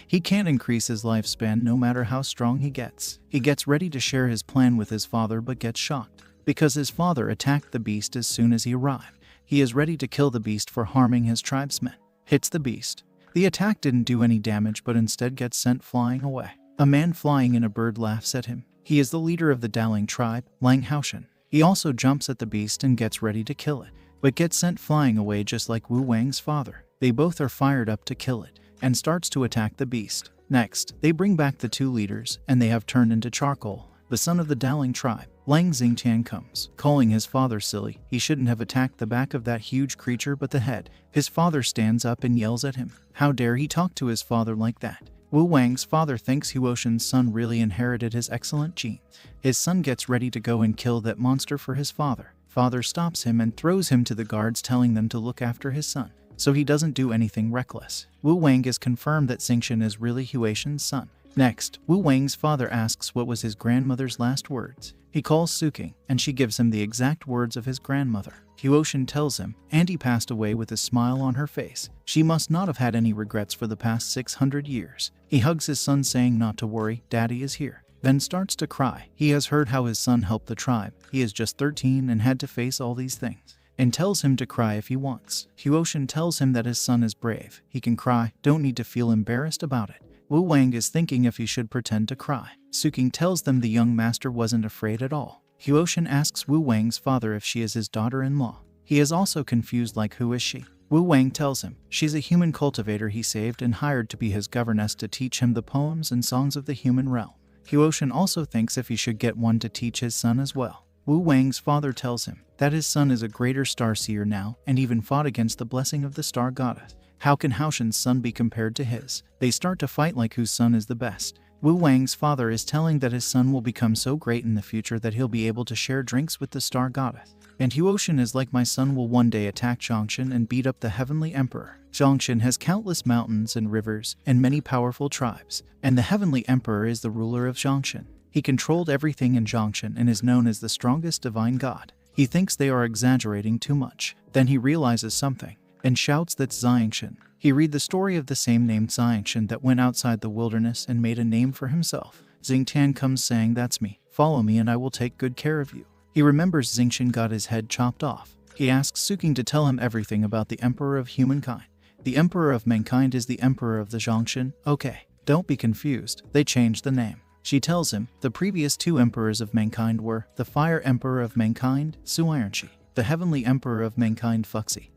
Speaker 1: he can't increase his lifespan no matter how strong he gets. He gets ready to share his plan with his father but gets shocked because his father attacked the beast as soon as he arrived. He is ready to kill the beast for harming his tribesmen. Hits the beast. The attack didn't do any damage but instead gets sent flying away. A man flying in a bird laughs at him. He is the leader of the Daling tribe, Lang Haoshan. He also jumps at the beast and gets ready to kill it, but gets sent flying away just like Wu Wang's father. They both are fired up to kill it, and starts to attack the beast. Next, they bring back the two leaders, and they have turned into charcoal. The son of the Daling tribe, Lang Xingtian, comes, calling his father silly. He shouldn't have attacked the back of that huge creature but the head. His father stands up and yells at him. How dare he talk to his father like that? Wu Wang's father thinks Huoshan's son really inherited his excellent genes. His son gets ready to go and kill that monster for his father. Father stops him and throws him to the guards, telling them to look after his son, so he doesn't do anything reckless. Wu Wang is confirmed that Xingtian is really Huoshan's son. Next, Wu Wang's father asks what was his grandmother's last words. He calls Suking, and she gives him the exact words of his grandmother. Huoshan tells him, Auntie passed away with a smile on her face. She must not have had any regrets for the past 600 years. He hugs his son saying not to worry, Daddy is here. Then starts to cry. He has heard how his son helped the tribe. He is just 13 and had to face all these things, and tells him to cry if he wants. Huoshan tells him that his son is brave. He can cry, don't need to feel embarrassed about it. Wu Wang is thinking if he should pretend to cry. Suking tells them the young master wasn't afraid at all. Huoshan asks Wu Wang's father if she is his daughter-in-law. He is also confused, like, who is she? Wu Wang tells him she's a human cultivator he saved and hired to be his governess to teach him the poems and songs of the human realm. Huoshan also thinks if he should get one to teach his son as well. Wu Wang's father tells him that his son is a greater star-seer now and even fought against the blessing of the star goddess. How can Haoshan's son be compared to his? They start to fight like whose son is the best. Wu Wang's father is telling that his son will become so great in the future that he'll be able to share drinks with the star goddess. And Huoshan is like, my son will one day attack Zhongshan and beat up the heavenly emperor. Zhongshan has countless mountains and rivers and many powerful tribes, and the heavenly emperor is the ruler of Zhongshan. He controlled everything in Zhongshan and is known as the strongest divine god. He thinks they are exaggerating too much. Then he realizes something and shouts that's Xiangshan. He read the story of the same named Xiangshan that went outside the wilderness and made a name for himself. Xingtian comes saying, that's me. Follow me and I will take good care of you. He remembers Xingtian got his head chopped off. He asks Suking to tell him everything about the emperor of humankind. The emperor of mankind is the emperor of the Zhongshan. Okay, don't be confused. They changed the name. She tells him the previous two emperors of mankind were the fire emperor of mankind, Suironshi, the heavenly emperor of mankind, Fuxi,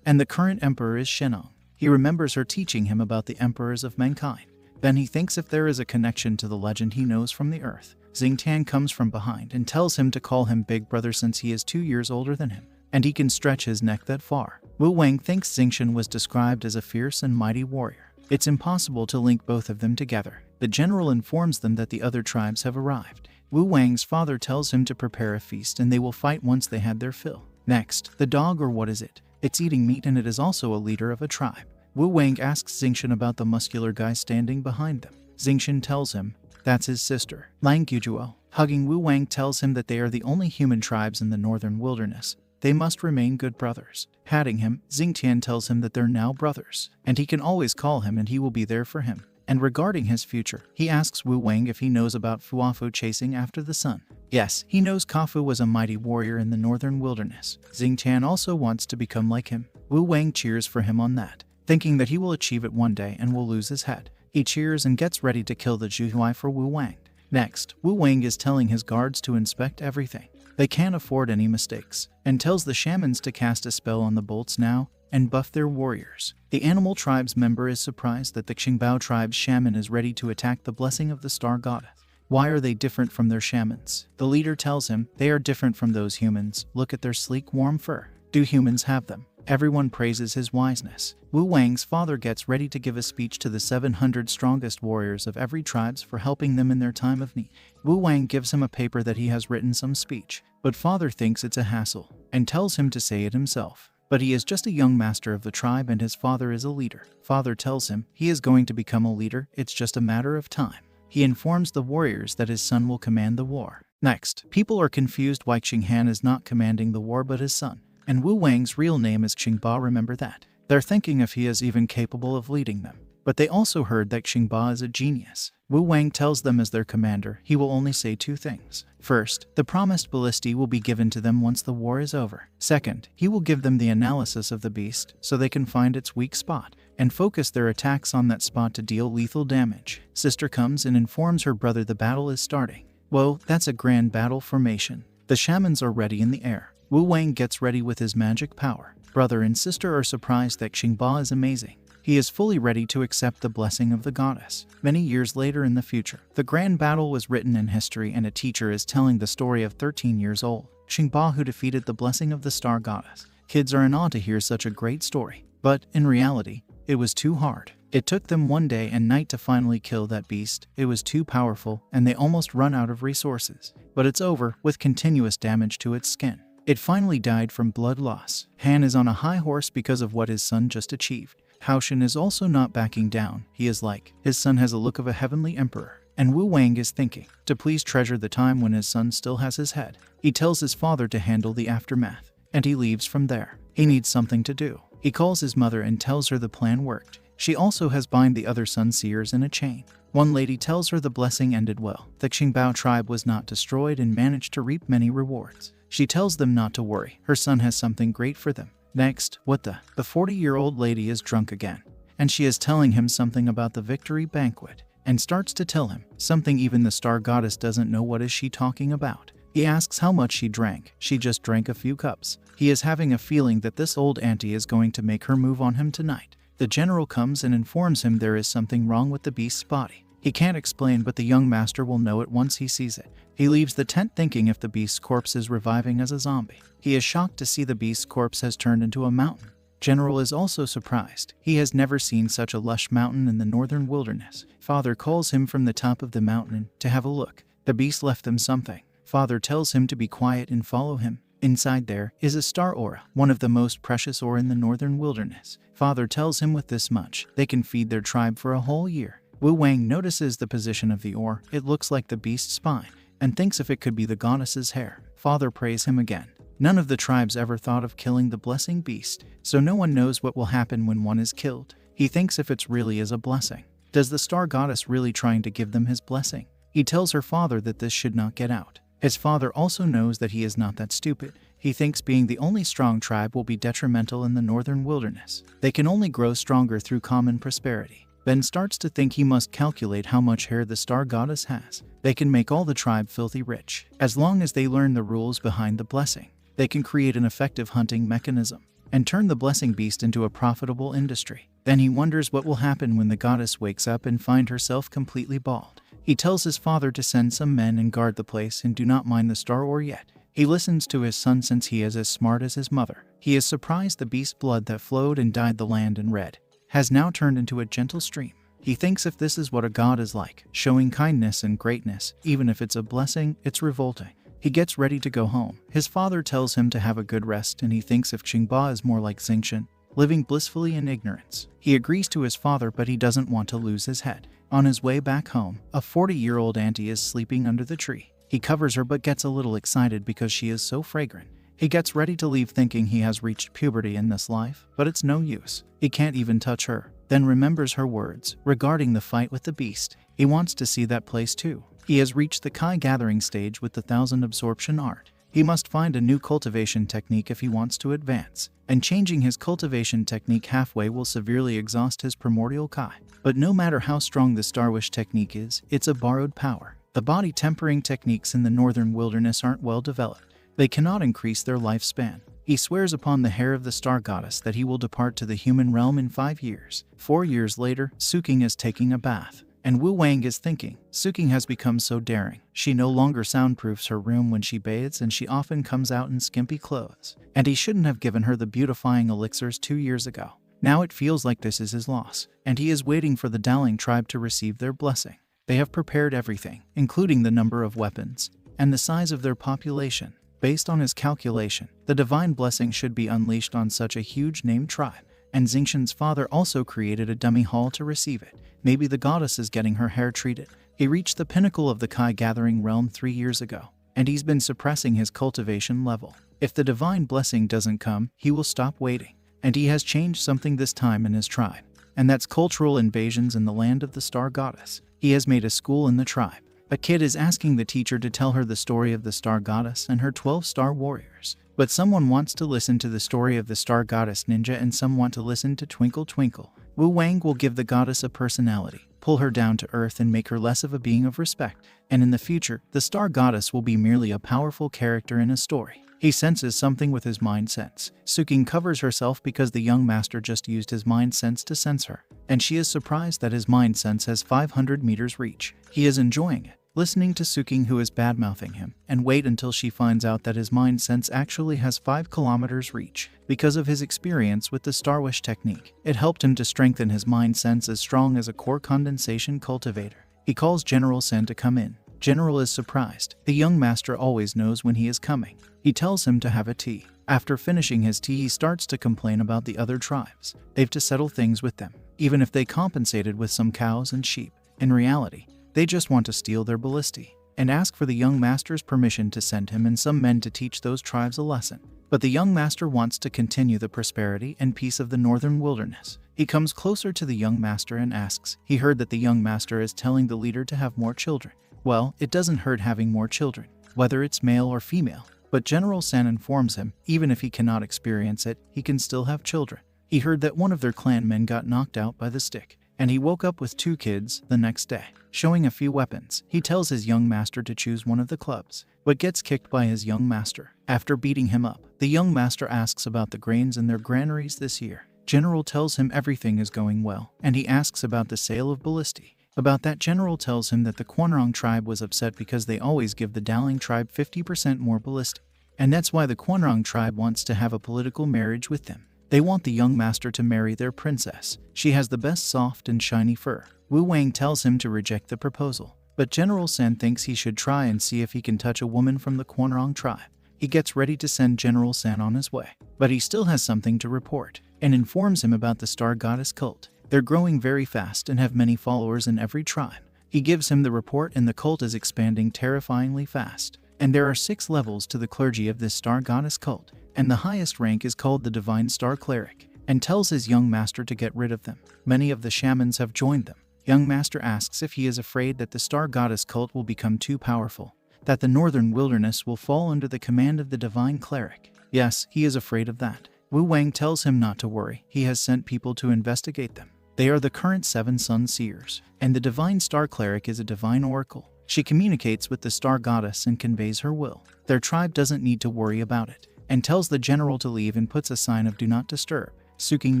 Speaker 1: and the current emperor is Shenong. He remembers her teaching him about the emperors of mankind. Then he thinks if there is a connection to the legend he knows from the earth. Xingtian comes from behind and tells him to call him Big Brother since he is 2 years older than him, and he can stretch his neck that far. Wu Wang thinks Xingtian was described as a fierce and mighty warrior. It's impossible to link both of them together. The general informs them that the other tribes have arrived. Wu Wang's father tells him to prepare a feast and they will fight once they had their fill. Next, the dog, or what is it? It's eating meat and it is also a leader of a tribe. Wu Wang asks Xingtian about the muscular guy standing behind them. Xingtian tells him that's his sister, Lang Gujuo. Hugging Wu Wang tells him that they are the only human tribes in the northern wilderness. They must remain good brothers. Patting him, Xingtian tells him that they're now brothers, and he can always call him and he will be there for him. And regarding his future, he asks Wu Wang if he knows about Fuafu chasing after the sun. Yes, he knows Kafu was a mighty warrior in the northern wilderness. Xingtian also wants to become like him. Wu Wang cheers for him on that, thinking that he will achieve it one day and will lose his head. He cheers and gets ready to kill the Zhuhuai for Wu Wang. Next, Wu Wang is telling his guards to inspect everything. They can't afford any mistakes, and tells the shamans to cast a spell on the bolts now and buff their warriors. The animal tribe's member is surprised that the Qingbao tribe's shaman is ready to attack the blessing of the star goddess. Why are they different from their shamans? The leader tells him they are different from those humans. Look at their sleek, warm fur. Do humans have them? Everyone praises his wiseness. Wu Wang's father gets ready to give a speech to the 700 strongest warriors of every tribe for helping them in their time of need. Wu Wang gives him a paper that he has written some speech, but father thinks it's a hassle and tells him to say it himself. But he is just a young master of the tribe and his father is a leader. Father tells him he is going to become a leader, it's just a matter of time. He informs the warriors that his son will command the war. Next, people are confused why Xinghan is not commanding the war but his son. And Wu Wang's real name is Xingba, remember that. They're thinking if he is even capable of leading them. But they also heard that Xingba is a genius. Wu Wang tells them as their commander he will only say two things. First, the promised ballistae will be given to them once the war is over. Second, he will give them the analysis of the beast so they can find its weak spot and focus their attacks on that spot to deal lethal damage. Sister comes and informs her brother the battle is starting. Whoa, that's a grand battle formation. The shamans are ready in the air. Wu Wang gets ready with his magic power. Brother and sister are surprised that Xingba is amazing. He is fully ready to accept the blessing of the goddess. Many years later in the future, the grand battle was written in history and a teacher is telling the story of 13 years old Xingba who defeated the blessing of the star goddess. Kids are in awe to hear such a great story. But in reality, it was too hard. It took them one day and night to finally kill that beast. It was too powerful and they almost run out of resources. But it's over with continuous damage to its skin. It finally died from blood loss. Han is on a high horse because of what his son just achieved. Haoshan is also not backing down. He is like, his son has a look of a heavenly emperor. And Wu Wang is thinking to please treasure the time when his son still has his head. He tells his father to handle the aftermath, and he leaves from there. He needs something to do. He calls his mother and tells her the plan worked. She also has bind the other sun seers in a chain. One lady tells her the blessing ended well. The Qingbao tribe was not destroyed and managed to reap many rewards. She tells them not to worry. Her son has something great for them. Next, what the 40-year-old lady is drunk again. And she is telling him something about the victory banquet. And starts to tell him something even the star goddess doesn't know. What is she talking about? He asks how much she drank. She just drank a few cups. He is having a feeling that this old auntie is going to make her move on him tonight. The general comes and informs him there is something wrong with the beast's body. He can't explain, but the young master will know it once he sees it. He leaves the tent thinking if the beast's corpse is reviving as a zombie. He is shocked to see the beast's corpse has turned into a mountain. General is also surprised. He has never seen such a lush mountain in the northern wilderness. Father calls him from the top of the mountain to have a look. The beast left them something. Father tells him to be quiet and follow him. Inside there is a star aura, one of the most precious ore in the northern wilderness. Father tells him with this much, they can feed their tribe for a whole year. Wu Wang notices the position of the ore. It looks like the beast's spine, and thinks if it could be the goddess's hair. Father prays him again. None of the tribes ever thought of killing the blessing beast, so no one knows what will happen when one is killed. He thinks if it's really is a blessing. Does the star goddess really trying to give them his blessing? He tells her father that this should not get out. His father also knows that he is not that stupid. He thinks being the only strong tribe will be detrimental in the northern wilderness. They can only grow stronger through common prosperity. Ben starts to think he must calculate how much hair the star goddess has. They can make all the tribe filthy rich. As long as they learn the rules behind the blessing, they can create an effective hunting mechanism and turn the blessing beast into a profitable industry. Then he wonders what will happen when the goddess wakes up and find herself completely bald. He tells his father to send some men and guard the place and do not mind the star ore yet. He listens to his son since he is as smart as his mother. He is surprised the beast's blood that flowed and dyed the land in red has now turned into a gentle stream. He thinks if this is what a god is like, showing kindness and greatness, even if it's a blessing, it's revolting. He gets ready to go home. His father tells him to have a good rest, and he thinks if Qingba is more like Xingtian, living blissfully in ignorance. He agrees to his father, but he doesn't want to lose his head. On his way back home, a 40-year-old auntie is sleeping under the tree. He covers her but gets a little excited because she is so fragrant. He gets ready to leave thinking he has reached puberty in this life, but it's no use. He can't even touch her. Then remembers her words regarding the fight with the beast. He wants to see that place too. He has reached the Kai gathering stage with the 1000 absorption art. He must find a new cultivation technique if he wants to advance, and changing his cultivation technique halfway will severely exhaust his primordial Kai. But no matter how strong the Star Wish technique is, it's a borrowed power. The body tempering techniques in the northern wilderness aren't well developed. They cannot increase their lifespan. He swears upon the hair of the star goddess that he will depart to the human realm in 5 years. 4 years later, Suking is taking a bath. And Wu Wang is thinking, Suking has become so daring. She no longer soundproofs her room when she bathes, and she often comes out in skimpy clothes. And he shouldn't have given her the beautifying elixirs 2 years ago. Now it feels like this is his loss, and he is waiting for the Daling tribe to receive their blessing. They have prepared everything, including the number of weapons, and the size of their population. Based on his calculation, the divine blessing should be unleashed on such a huge named tribe. And Xingxin's father also created a dummy hall to receive it. Maybe the goddess is getting her hair treated. He reached the pinnacle of the Kai gathering realm 3 years ago, and he's been suppressing his cultivation level. If the divine blessing doesn't come, he will stop waiting. And he has changed something this time in his tribe, and that's cultural invasions in the land of the star goddess. He has made a school in the tribe. A kid is asking the teacher to tell her the story of the star goddess and her 12 star warriors. But someone wants to listen to the story of the star goddess ninja, and some want to listen to Twinkle Twinkle. Wu Wang will give the goddess a personality, pull her down to earth, and make her less of a being of respect. And in the future, the star goddess will be merely a powerful character in a story. He senses something with his mind sense. Suking covers herself because the young master just used his mind sense to sense her, and she is surprised that his mind sense has 500 meters reach. He is enjoying it, listening to Suking, who is badmouthing him, and wait until she finds out that his mind sense actually has 5 kilometers reach. Because of his experience with the Star Wish technique, it helped him to strengthen his mind sense as strong as a core condensation cultivator. He calls General Sen to come in. General is surprised. The young master always knows when he is coming. He tells him to have a tea. After finishing his tea, he starts to complain about the other tribes. They've to settle things with them, even if they compensated with some cows and sheep. In reality, they just want to steal their ballisti, and ask for the young master's permission to send him and some men to teach those tribes a lesson. But the young master wants to continue the prosperity and peace of the northern wilderness. He comes closer to the young master and asks. He heard that the young master is telling the leader to have more children. Well, it doesn't hurt having more children, whether it's male or female. But General San informs him, even if he cannot experience it, he can still have children. He heard that one of their clan men got knocked out by the stick, and he woke up with 2 kids the next day. Showing a few weapons, he tells his young master to choose one of the clubs, but gets kicked by his young master. After beating him up, the young master asks about the grains in their granaries this year. General tells him everything is going well, and he asks about the sale of ballisti. About that, General tells him that the Quanrong tribe was upset because they always give the Daling tribe 50% more ballisti, and that's why the Quanrong tribe wants to have a political marriage with them. They want the young master to marry their princess. She has the best soft and shiny fur. Wu Wang tells him to reject the proposal, but General Sen thinks he should try and see if he can touch a woman from the Quanrong tribe. He gets ready to send General Sen on his way, but he still has something to report, and informs him about the star goddess cult. They're growing very fast and have many followers in every tribe. He gives him the report, and the cult is expanding terrifyingly fast. And there are 6 levels to the clergy of this star goddess cult, and the highest rank is called the Divine Star Cleric, and tells his young master to get rid of them. Many of the shamans have joined them. Young master asks if he is afraid that the star goddess cult will become too powerful, that the northern wilderness will fall under the command of the Divine Cleric. Yes, he is afraid of that. Wu Wang tells him not to worry. He has sent people to investigate them. They are the current 7 sun seers, and the Divine Star Cleric is a divine oracle. She communicates with the star goddess and conveys her will. Their tribe doesn't need to worry about it, and tells the general to leave and puts a sign of do not disturb. Suking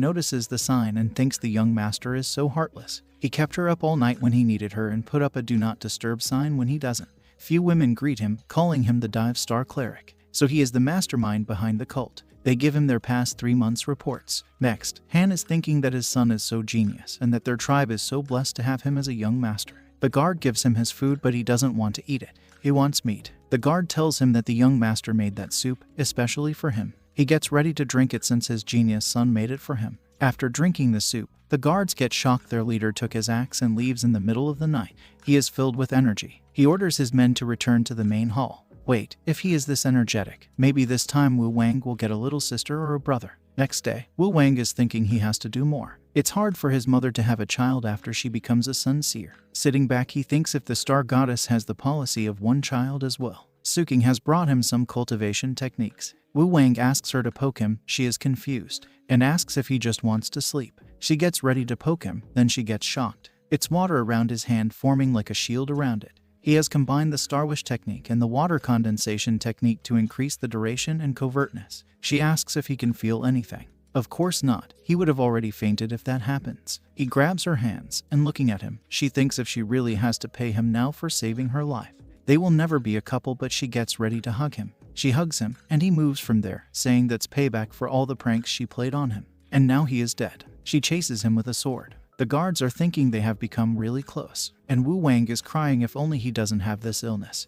Speaker 1: notices the sign and thinks the young master is so heartless. He kept her up all night when he needed her and put up a do not disturb sign when he doesn't. Few women greet him, calling him the Dive Star Cleric, so he is the mastermind behind the cult. They give him their past 3 months' reports. Next, Han is thinking that his son is so genius and that their tribe is so blessed to have him as a young master. The guard gives him his food, but he doesn't want to eat it. He wants meat. The guard tells him that the young master made that soup, especially for him. He gets ready to drink it since his genius son made it for him. After drinking the soup, the guards get shocked their leader took his axe and leaves in the middle of the night. He is filled with energy. He orders his men to return to the main hall. Wait, if he is this energetic, maybe this time Wu Wang will get a little sister or a brother. Next day, Wu Wang is thinking he has to do more. It's hard for his mother to have a child after she becomes a sun seer. Sitting back, he thinks if the star goddess has the policy of one child as well. Suking has brought him some cultivation techniques. Wu Wang asks her to poke him. She is confused and asks if he just wants to sleep. She gets ready to poke him, then she gets shocked. It's water around his hand forming like a shield around it. He has combined the Star Wish technique and the water condensation technique to increase the duration and covertness. She asks if he can feel anything. Of course not. He would have already fainted if that happens. He grabs her hands and looking at him, she thinks if she really has to pay him now for saving her life. They will never be a couple, but she gets ready to hug him. She hugs him and he moves from there, saying that's payback for all the pranks she played on him. And now he is dead. She chases him with a sword. The guards are thinking they have become really close, and Wu Wang is crying if only he doesn't have this illness.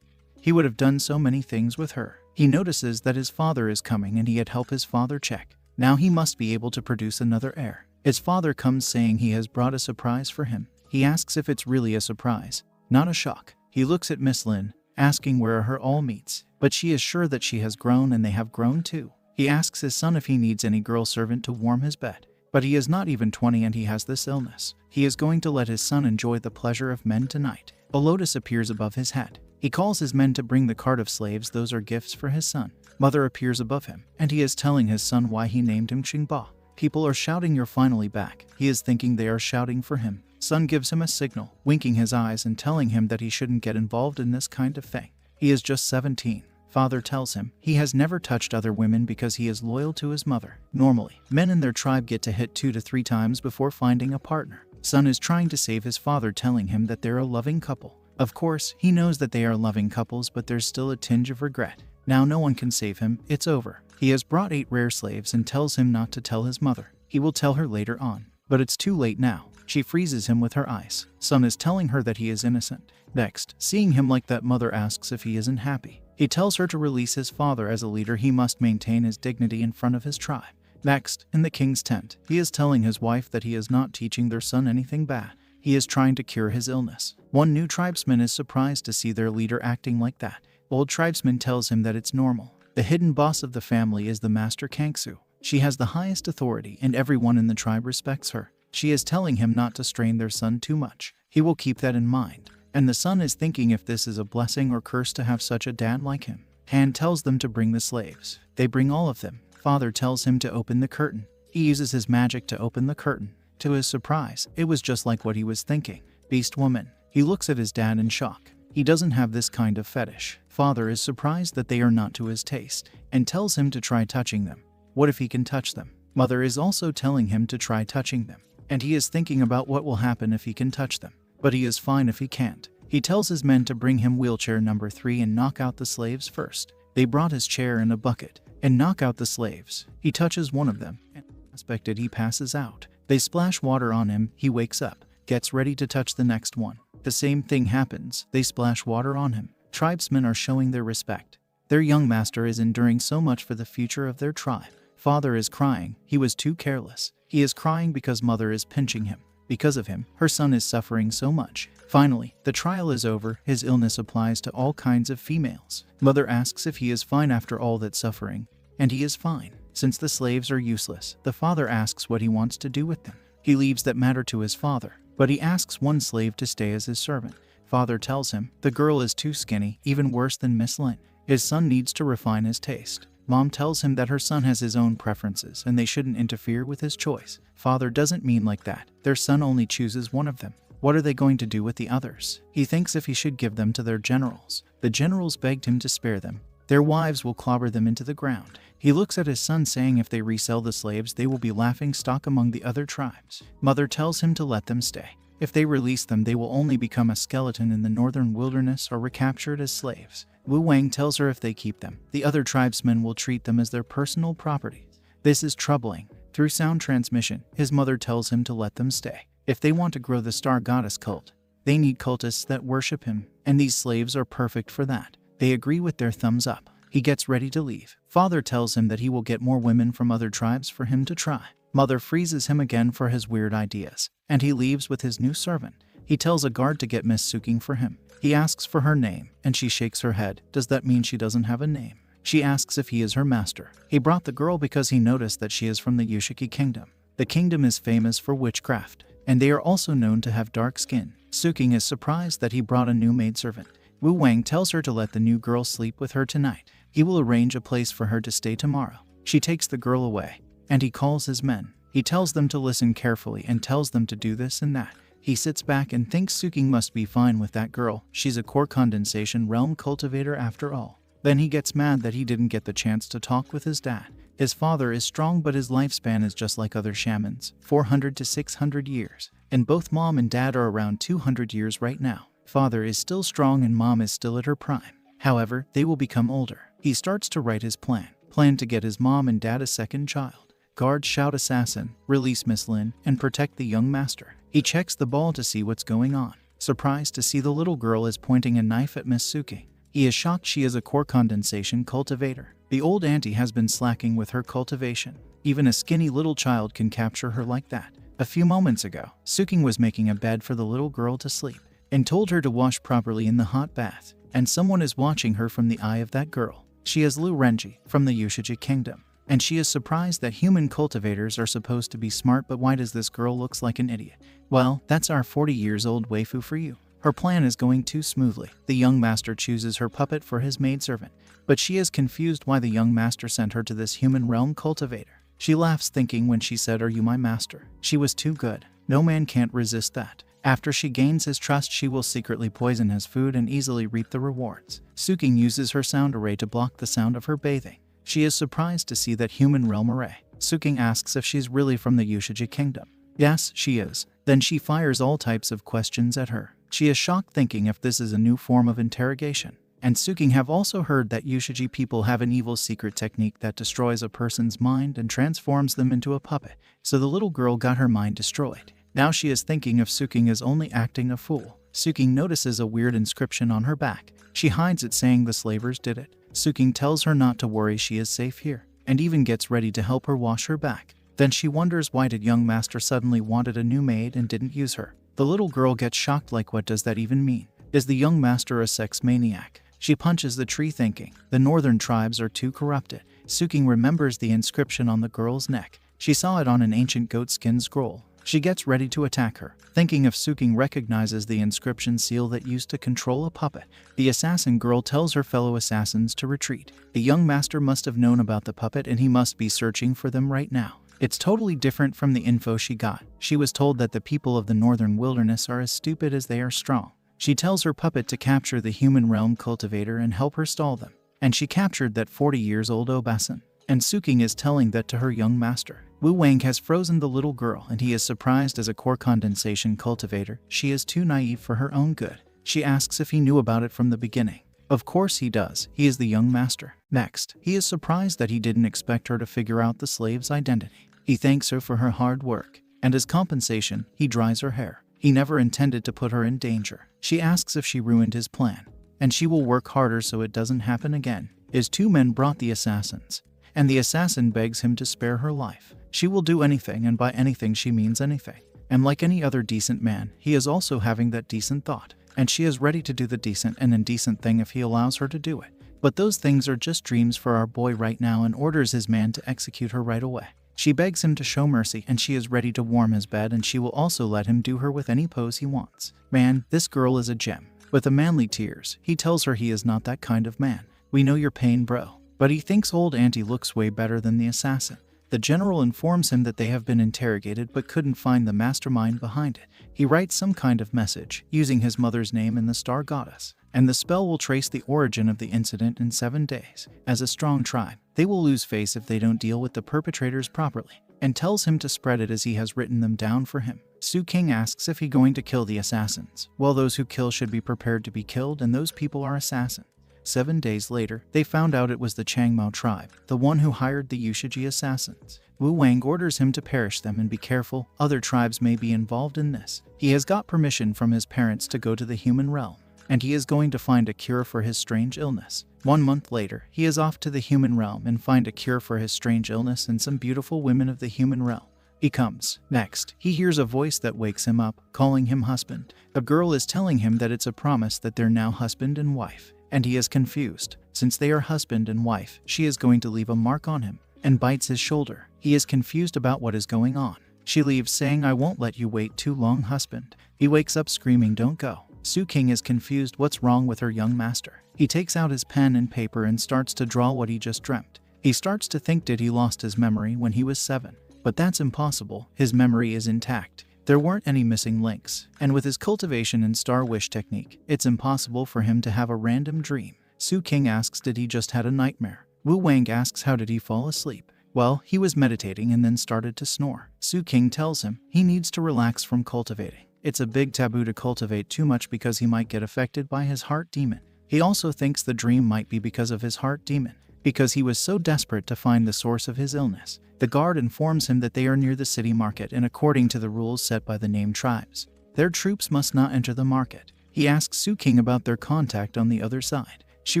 Speaker 1: He would have done so many things with her. He notices that his father is coming and he had helped his father check. Now he must be able to produce another heir. His father comes saying he has brought a surprise for him. He asks if it's really a surprise, not a shock. He looks at Miss Lin, asking where her all meets, but she is sure that she has grown and they have grown too. He asks his son if he needs any girl servant to warm his bed. But he is not even 20 and he has this illness. He is going to let his son enjoy the pleasure of men tonight. A lotus appears above his head. He calls his men to bring the cart of slaves. Those are gifts for his son. Mother appears above him, and he is telling his son why he named him Qingba. People are shouting, "You're finally back." He is thinking they are shouting for him. Son gives him a signal, winking his eyes and telling him that he shouldn't get involved in this kind of thing. He is just 17. Father tells him he has never touched other women because he is loyal to his mother. Normally, men in their tribe get to hit 2 to 3 times before finding a partner. Son is trying to save his father, telling him that they're a loving couple. Of course, he knows that they are loving couples, but there's still a tinge of regret. Now no one can save him, it's over. He has brought 8 rare slaves and tells him not to tell his mother. He will tell her later on. But it's too late now. She freezes him with her eyes. Son is telling her that he is innocent. Next, seeing him like that, mother asks if he isn't happy. He tells her to release his father. As a leader, he must maintain his dignity in front of his tribe. Next, in the king's tent, he is telling his wife that he is not teaching their son anything bad. He is trying to cure his illness. One new tribesman is surprised to see their leader acting like that. Old tribesman tells him that it's normal. The hidden boss of the family is the Master Kangsu. She has the highest authority and everyone in the tribe respects her. She is telling him not to strain their son too much. He will keep that in mind. And the son is thinking if this is a blessing or curse to have such a dad like him. Han tells them to bring the slaves. They bring all of them. Father tells him to open the curtain. He uses his magic to open the curtain. To his surprise, it was just like what he was thinking. Beast woman. He looks at his dad in shock. He doesn't have this kind of fetish. Father is surprised that they are not to his taste and tells him to try touching them. What if he can touch them? Mother is also telling him to try touching them. And he is thinking about what will happen if he can touch them. But he is fine if he can't. He tells his men to bring him wheelchair number 3 and knock out the slaves first. They brought his chair and a bucket and knock out the slaves. He touches one of them and unexpected he passes out. They splash water on him. He wakes up, gets ready to touch the next one. The same thing happens. They splash water on him. Tribesmen are showing their respect. Their young master is enduring so much for the future of their tribe. Father is crying. He was too careless. He is crying because mother is pinching him. Because of him, her son is suffering so much. Finally, the trial is over. His illness applies to all kinds of females. Mother asks if he is fine after all that suffering, and he is fine. Since the slaves are useless, the father asks what he wants to do with them. He leaves that matter to his father, but he asks one slave to stay as his servant. Father tells him the girl is too skinny, even worse than Miss Lin. His son needs to refine his taste. Mom tells him that her son has his own preferences and they shouldn't interfere with his choice. Father doesn't mean like that. Their son only chooses one of them. What are they going to do with the others? He thinks if he should give them to their generals. The generals begged him to spare them. Their wives will clobber them into the ground. He looks at his son saying if they resell the slaves, they will be laughing stock among the other tribes. Mother tells him to let them stay. If they release them, they will only become a skeleton in the northern wilderness or recaptured as slaves. Wu Wang tells her if they keep them, the other tribesmen will treat them as their personal property. This is troubling. Through sound transmission, his mother tells him to let them stay. If they want to grow the star goddess cult, they need cultists that worship him, and these slaves are perfect for that. They agree with their thumbs up. He gets ready to leave. Father tells him that he will get more women from other tribes for him to try. Mother freezes him again for his weird ideas, and he leaves with his new servant. He tells a guard to get Miss Suking for him. He asks for her name, and she shakes her head. Does that mean she doesn't have a name? She asks if he is her master. He brought the girl because he noticed that she is from the Yushiki kingdom. The kingdom is famous for witchcraft, and they are also known to have dark skin. Suking is surprised that he brought a new maidservant. Wu Wang tells her to let the new girl sleep with her tonight. He will arrange a place for her to stay tomorrow. She takes the girl away, and he calls his men. He tells them to listen carefully and tells them to do this and that. He sits back and thinks Suking must be fine with that girl. She's a core condensation realm cultivator after all. Then he gets mad that he didn't get the chance to talk with his dad. His father is strong, but his lifespan is just like other shamans, 400 to 600 years. And both mom and dad are around 200 years right now. Father is still strong and mom is still at her prime. However, they will become older. He starts to write his plan to get his mom and dad a second child. Guards shout assassin, release Miss Lin, and protect the young master. He checks the ball to see what's going on. Surprised to see the little girl is pointing a knife at Miss Suking. He is shocked she is a core condensation cultivator. The old auntie has been slacking with her cultivation. Even a skinny little child can capture her like that. A few moments ago, Suking was making a bed for the little girl to sleep and told her to wash properly in the hot bath. And someone is watching her from the eye of that girl. She is Lu Renji from the Yushiji kingdom. And she is surprised that human cultivators are supposed to be smart, but why does this girl looks like an idiot? Well, that's our 40 years old waifu for you. Her plan is going too smoothly. The young master chooses her puppet for his maidservant, but she is confused why the young master sent her to this human realm cultivator. She laughs thinking when she said, "Are you my master?" She was too good. No man can't resist that. After she gains his trust, she will secretly poison his food and easily reap the rewards. Suking uses her sound array to block the sound of her bathing. She is surprised to see that human realm array. Suking asks if she's really from the Yushiji kingdom. Yes, she is. Then she fires all types of questions at her. She is shocked thinking if this is a new form of interrogation. And Suking have also heard that Yushiji people have an evil secret technique that destroys a person's mind and transforms them into a puppet. So the little girl got her mind destroyed. Now she is thinking if Suking is only acting a fool. Suking notices a weird inscription on her back. She hides it, saying the slavers did it. Suking tells her not to worry, she is safe here, and even gets ready to help her wash her back. Then she wonders why did young master suddenly wanted a new maid and didn't use her. The little girl gets shocked, like what does that even mean? Is the young master a sex maniac? She punches the tree thinking the northern tribes are too corrupted. Suking remembers the inscription on the girl's neck. She saw it on an ancient goatskin scroll. She gets ready to attack her, thinking if Suking recognizes the inscription seal that used to control a puppet. The assassin girl tells her fellow assassins to retreat. The young master must have known about the puppet and he must be searching for them right now. It's totally different from the info she got. She was told that the people of the northern wilderness are as stupid as they are strong. She tells her puppet to capture the human realm cultivator and help her stall them. And she captured that 40 years old Obasan. And Suking is telling that to her young master. Wu Wang has frozen the little girl and he is surprised. As a core condensation cultivator, she is too naive for her own good. She asks if he knew about it from the beginning. Of course he does, he is the young master. Next, he is surprised that he didn't expect her to figure out the slave's identity. He thanks her for her hard work, and as compensation, he dries her hair. He never intended to put her in danger. She asks if she ruined his plan, and she will work harder so it doesn't happen again. His two men brought the assassins, and the assassin begs him to spare her life. She will do anything, and by anything she means anything. And like any other decent man, he is also having that decent thought, and she is ready to do the decent and indecent thing if he allows her to do it. But those things are just dreams for our boy right now, and orders his man to execute her right away. She begs him to show mercy, and she is ready to warm his bed, and she will also let him do her with any pose he wants. Man, this girl is a gem. With the manly tears, he tells her he is not that kind of man. We know your pain, bro. But he thinks old auntie looks way better than the assassin. The general informs him that they have been interrogated but couldn't find the mastermind behind it. He writes some kind of message, using his mother's name and the star goddess, and the spell will trace the origin of the incident in 7 days. As a strong tribe, they will lose face if they don't deal with the perpetrators properly, and tells him to spread it as he has written them down for him. Suking asks if he's going to kill the assassins. Well, those who kill should be prepared to be killed, and those people are assassins. 7 days later, they found out it was the Changmao tribe, the one who hired the Yushiji assassins. Wu Wang orders him to perish them and be careful, other tribes may be involved in this. He has got permission from his parents to go to the human realm, and he is going to find a cure for his strange illness. 1 month later, he is off to the human realm and find a cure for his strange illness and some beautiful women of the human realm. He comes. Next, he hears a voice that wakes him up, calling him husband. A girl is telling him that it's a promise that they're now husband and wife, and he is confused. Since they are husband and wife, she is going to leave a mark on him and bites his shoulder. He is confused about what is going on. She leaves saying, "I won't let you wait too long, husband." He wakes up screaming, "Don't go." Su King is confused what's wrong with her young master. He takes out his pen and paper and starts to draw what he just dreamt. He starts to think, did he lost his memory when he was 7? But that's impossible. His memory is intact. There weren't any missing links. And with his cultivation and star wish technique, it's impossible for him to have a random dream. Su King asks, did he just had a nightmare? Wu Wang asks, how did he fall asleep? Well, he was meditating and then started to snore. Su King tells him he needs to relax from cultivating. It's a big taboo to cultivate too much because he might get affected by his heart demon. He also thinks the dream might be because of his heart demon, because he was so desperate to find the source of his illness. The guard informs him that they are near the city market, and according to the rules set by the named tribes, their troops must not enter the market. He asks Su King about their contact on the other side. She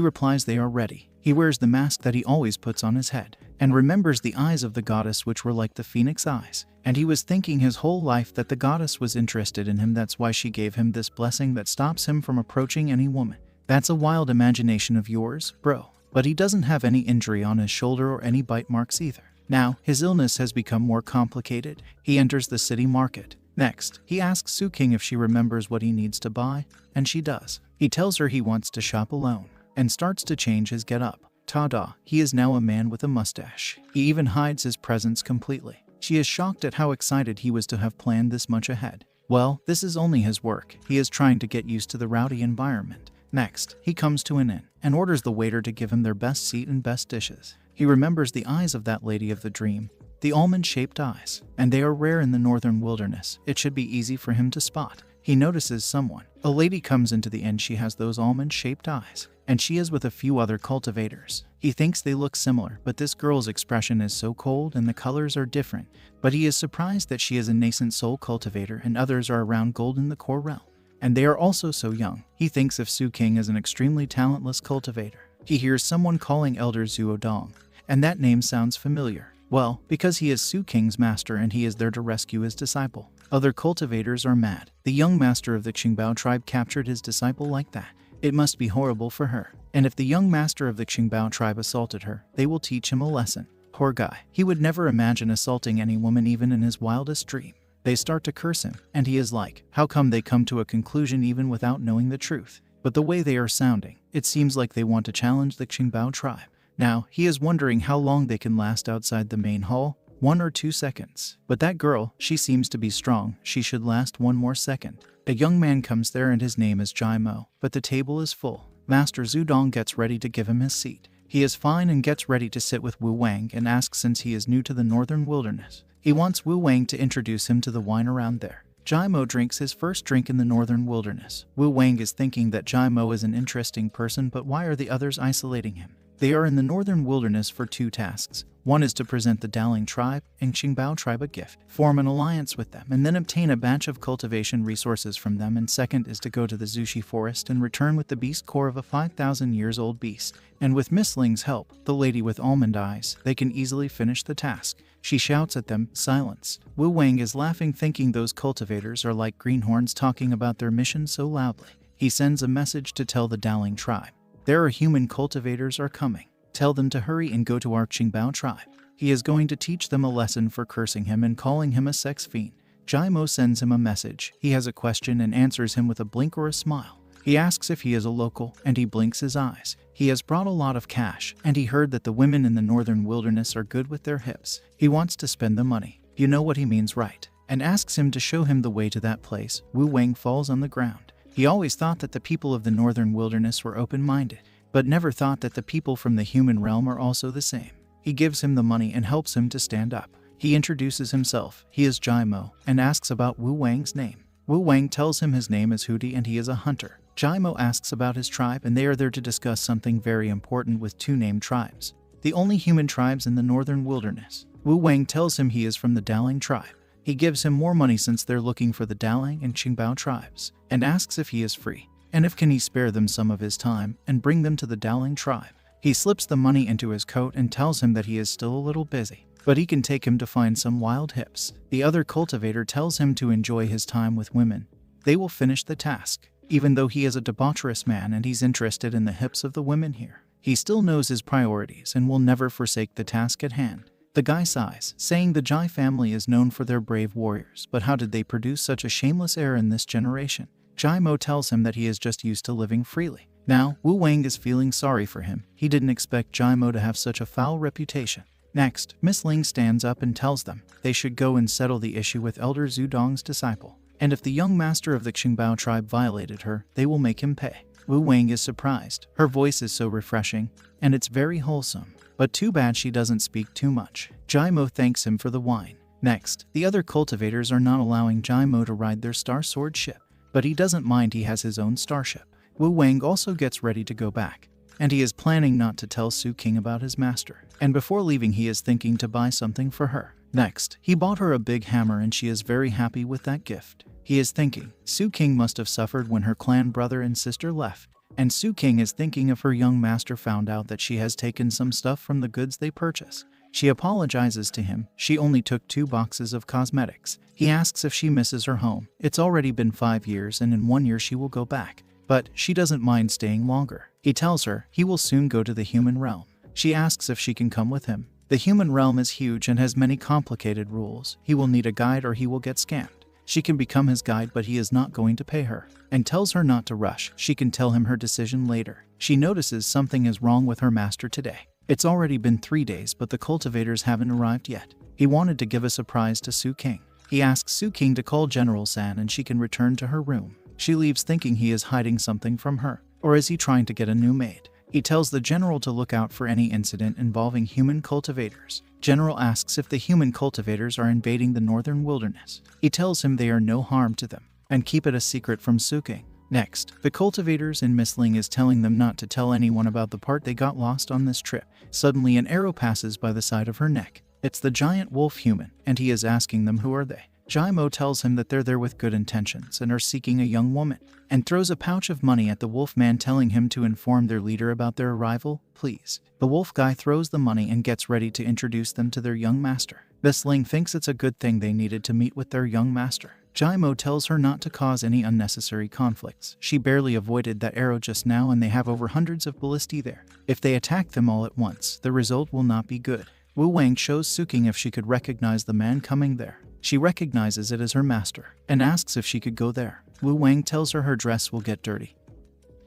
Speaker 1: replies they are ready. He wears the mask that he always puts on his head, and remembers the eyes of the goddess, which were like the phoenix eyes. And he was thinking his whole life that the goddess was interested in him. That's why she gave him this blessing that stops him from approaching any woman. That's a wild imagination of yours, bro. But he doesn't have any injury on his shoulder or any bite marks either. Now, his illness has become more complicated. He enters the city market. Next, he asks Su King if she remembers what he needs to buy, and she does. He tells her he wants to shop alone, and starts to change his get-up. Ta-da, he is now a man with a mustache. He even hides his presence completely. She is shocked at how excited he was to have planned this much ahead. Well, this is only his work. He is trying to get used to the rowdy environment. Next, he comes to an inn and orders the waiter to give him their best seat and best dishes. He remembers the eyes of that lady of the dream, the almond-shaped eyes, and they are rare in the northern wilderness. It should be easy for him to spot. He notices someone. A lady comes into the inn. She has those almond-shaped eyes, and she is with a few other cultivators. He thinks they look similar, but this girl's expression is so cold and the colors are different. But he is surprised that she is a nascent soul cultivator and others are around gold in the core realm. And they are also so young. He thinks of Su King as an extremely talentless cultivator. He hears someone calling Elder Zuo Dong, and that name sounds familiar. Well, because he is Su King's master and he is there to rescue his disciple. Other cultivators are mad. The young master of the Qingbao tribe captured his disciple like that. It must be horrible for her. And if the young master of the Qingbao tribe assaulted her, they will teach him a lesson. Poor guy. He would never imagine assaulting any woman even in his wildest dream. They start to curse him, and he is like, how come they come to a conclusion even without knowing the truth? But the way they are sounding, it seems like they want to challenge the Qingbao tribe. Now, he is wondering how long they can last outside the main hall. 1 or 2 seconds. But that girl, she seems to be strong. She should last 1 more second. A young man comes there and his name is Jai Mo, but the table is full. Master Zudong gets ready to give him his seat. He is fine and gets ready to sit with Wu Wang and asks, since he is new to the northern wilderness, he wants Wu Wang to introduce him to the wine around there. Jai Mo drinks his first drink in the northern wilderness. Wu Wang is thinking that Jai Mo is an interesting person, but why are the others isolating him? They are in the northern wilderness for 2 tasks. One is to present the Daling tribe and Qingbao tribe a gift, form an alliance with them, and then obtain a batch of cultivation resources from them. And second is to go to the Zushi forest and return with the beast core of a 5,000 years old beast. And with Miss Ling's help, the lady with almond eyes, they can easily finish the task. She shouts at them, silence. Wu Wang is laughing, thinking those cultivators are like greenhorns talking about their mission so loudly. He sends a message to tell the Daling tribe, there are human cultivators are coming. Tell them to hurry and go to our Qingbao tribe. He is going to teach them a lesson for cursing him and calling him a sex fiend. Jai Mo sends him a message. He has a question and answers him with a blink or a smile. He asks if he is a local, and he blinks his eyes. He has brought a lot of cash, and he heard that the women in the northern wilderness are good with their hips. He wants to spend the money. You know what he means, right? And asks him to show him the way to that place. Wu Wang falls on the ground. He always thought that the people of the northern wilderness were open-minded, but never thought that the people from the human realm are also the same. He gives him the money and helps him to stand up. He introduces himself. He is Jai Mo, and asks about Wu Wang's name. Wu Wang tells him his name is Hudi and he is a hunter. Jai Mo asks about his tribe, and they are there to discuss something very important with 2 named tribes, the only human tribes in the northern wilderness. Wu Wang tells him he is from the Daling tribe. He gives him more money since they're looking for the Daling and Qingbao tribes, and asks if he is free, and if can he spare them some of his time and bring them to the Daling tribe. He slips the money into his coat and tells him that he is still a little busy, but he can take him to find some wild hips. The other cultivator tells him to enjoy his time with women. They will finish the task. Even though he is a debaucherous man and he's interested in the hips of the women here, he still knows his priorities and will never forsake the task at hand. The guy sighs, saying the Jai family is known for their brave warriors, but how did they produce such a shameless heir in this generation? Jai-mo tells him that he is just used to living freely. Now, Wu Wang is feeling sorry for him. He didn't expect Jai-mo to have such a foul reputation. Next, Miss Ling stands up and tells them they should go and settle the issue with Elder Zudong's disciple. And if the young master of the Qingbao tribe violated her, they will make him pay. Wu Wang is surprised. Her voice is so refreshing, and it's very wholesome. But too bad she doesn't speak too much. Jai-mo thanks him for the wine. Next, the other cultivators are not allowing Jai-mo to ride their Star Sword ship, but he doesn't mind, he has his own starship. Wu Wang also gets ready to go back, and he is planning not to tell Su King about his master. And before leaving, he is thinking to buy something for her. Next, he bought her a big hammer and she is very happy with that gift. He is thinking, Su King must have suffered when her clan brother and sister left. And Su King is thinking if her young master found out that she has taken some stuff from the goods they purchase. She apologizes to him. She only took 2 boxes of cosmetics. He asks if she misses her home. It's already been 5 years and in 1 year she will go back. But she doesn't mind staying longer. He tells her he will soon go to the human realm. She asks if she can come with him. The human realm is huge and has many complicated rules. He will need a guide or he will get scammed. She can become his guide, but he is not going to pay her, and tells her not to rush. She can tell him her decision later. She notices something is wrong with her master today. It's already been 3 days, but the cultivators haven't arrived yet. He wanted to give a surprise to Su King. He asks Su King to call General San and she can return to her room. She leaves thinking he is hiding something from her, or is he trying to get a new maid? He tells the general to look out for any incident involving human cultivators. General asks if the human cultivators are invading the northern wilderness. He tells him they are no harm to them, and keep it a secret from Su King. Next, the cultivators and Miss Ling is telling them not to tell anyone about the part they got lost on this trip. Suddenly an arrow passes by the side of her neck. It's the giant wolf human, and he is asking them who are they. Jai-mo tells him that they're there with good intentions and are seeking a young woman, and throws a pouch of money at the wolf man, telling him to inform their leader about their arrival, please. The wolf guy throws the money and gets ready to introduce them to their young master. Miss Ling thinks it's a good thing they needed to meet with their young master. Jai-mo tells her not to cause any unnecessary conflicts. She barely avoided that arrow just now and they have over hundreds of ballistae there. If they attack them all at once, the result will not be good. Wu Wang shows Su King if she could recognize the man coming there. She recognizes it as her master, and asks if she could go there. Wu Wang tells her her dress will get dirty.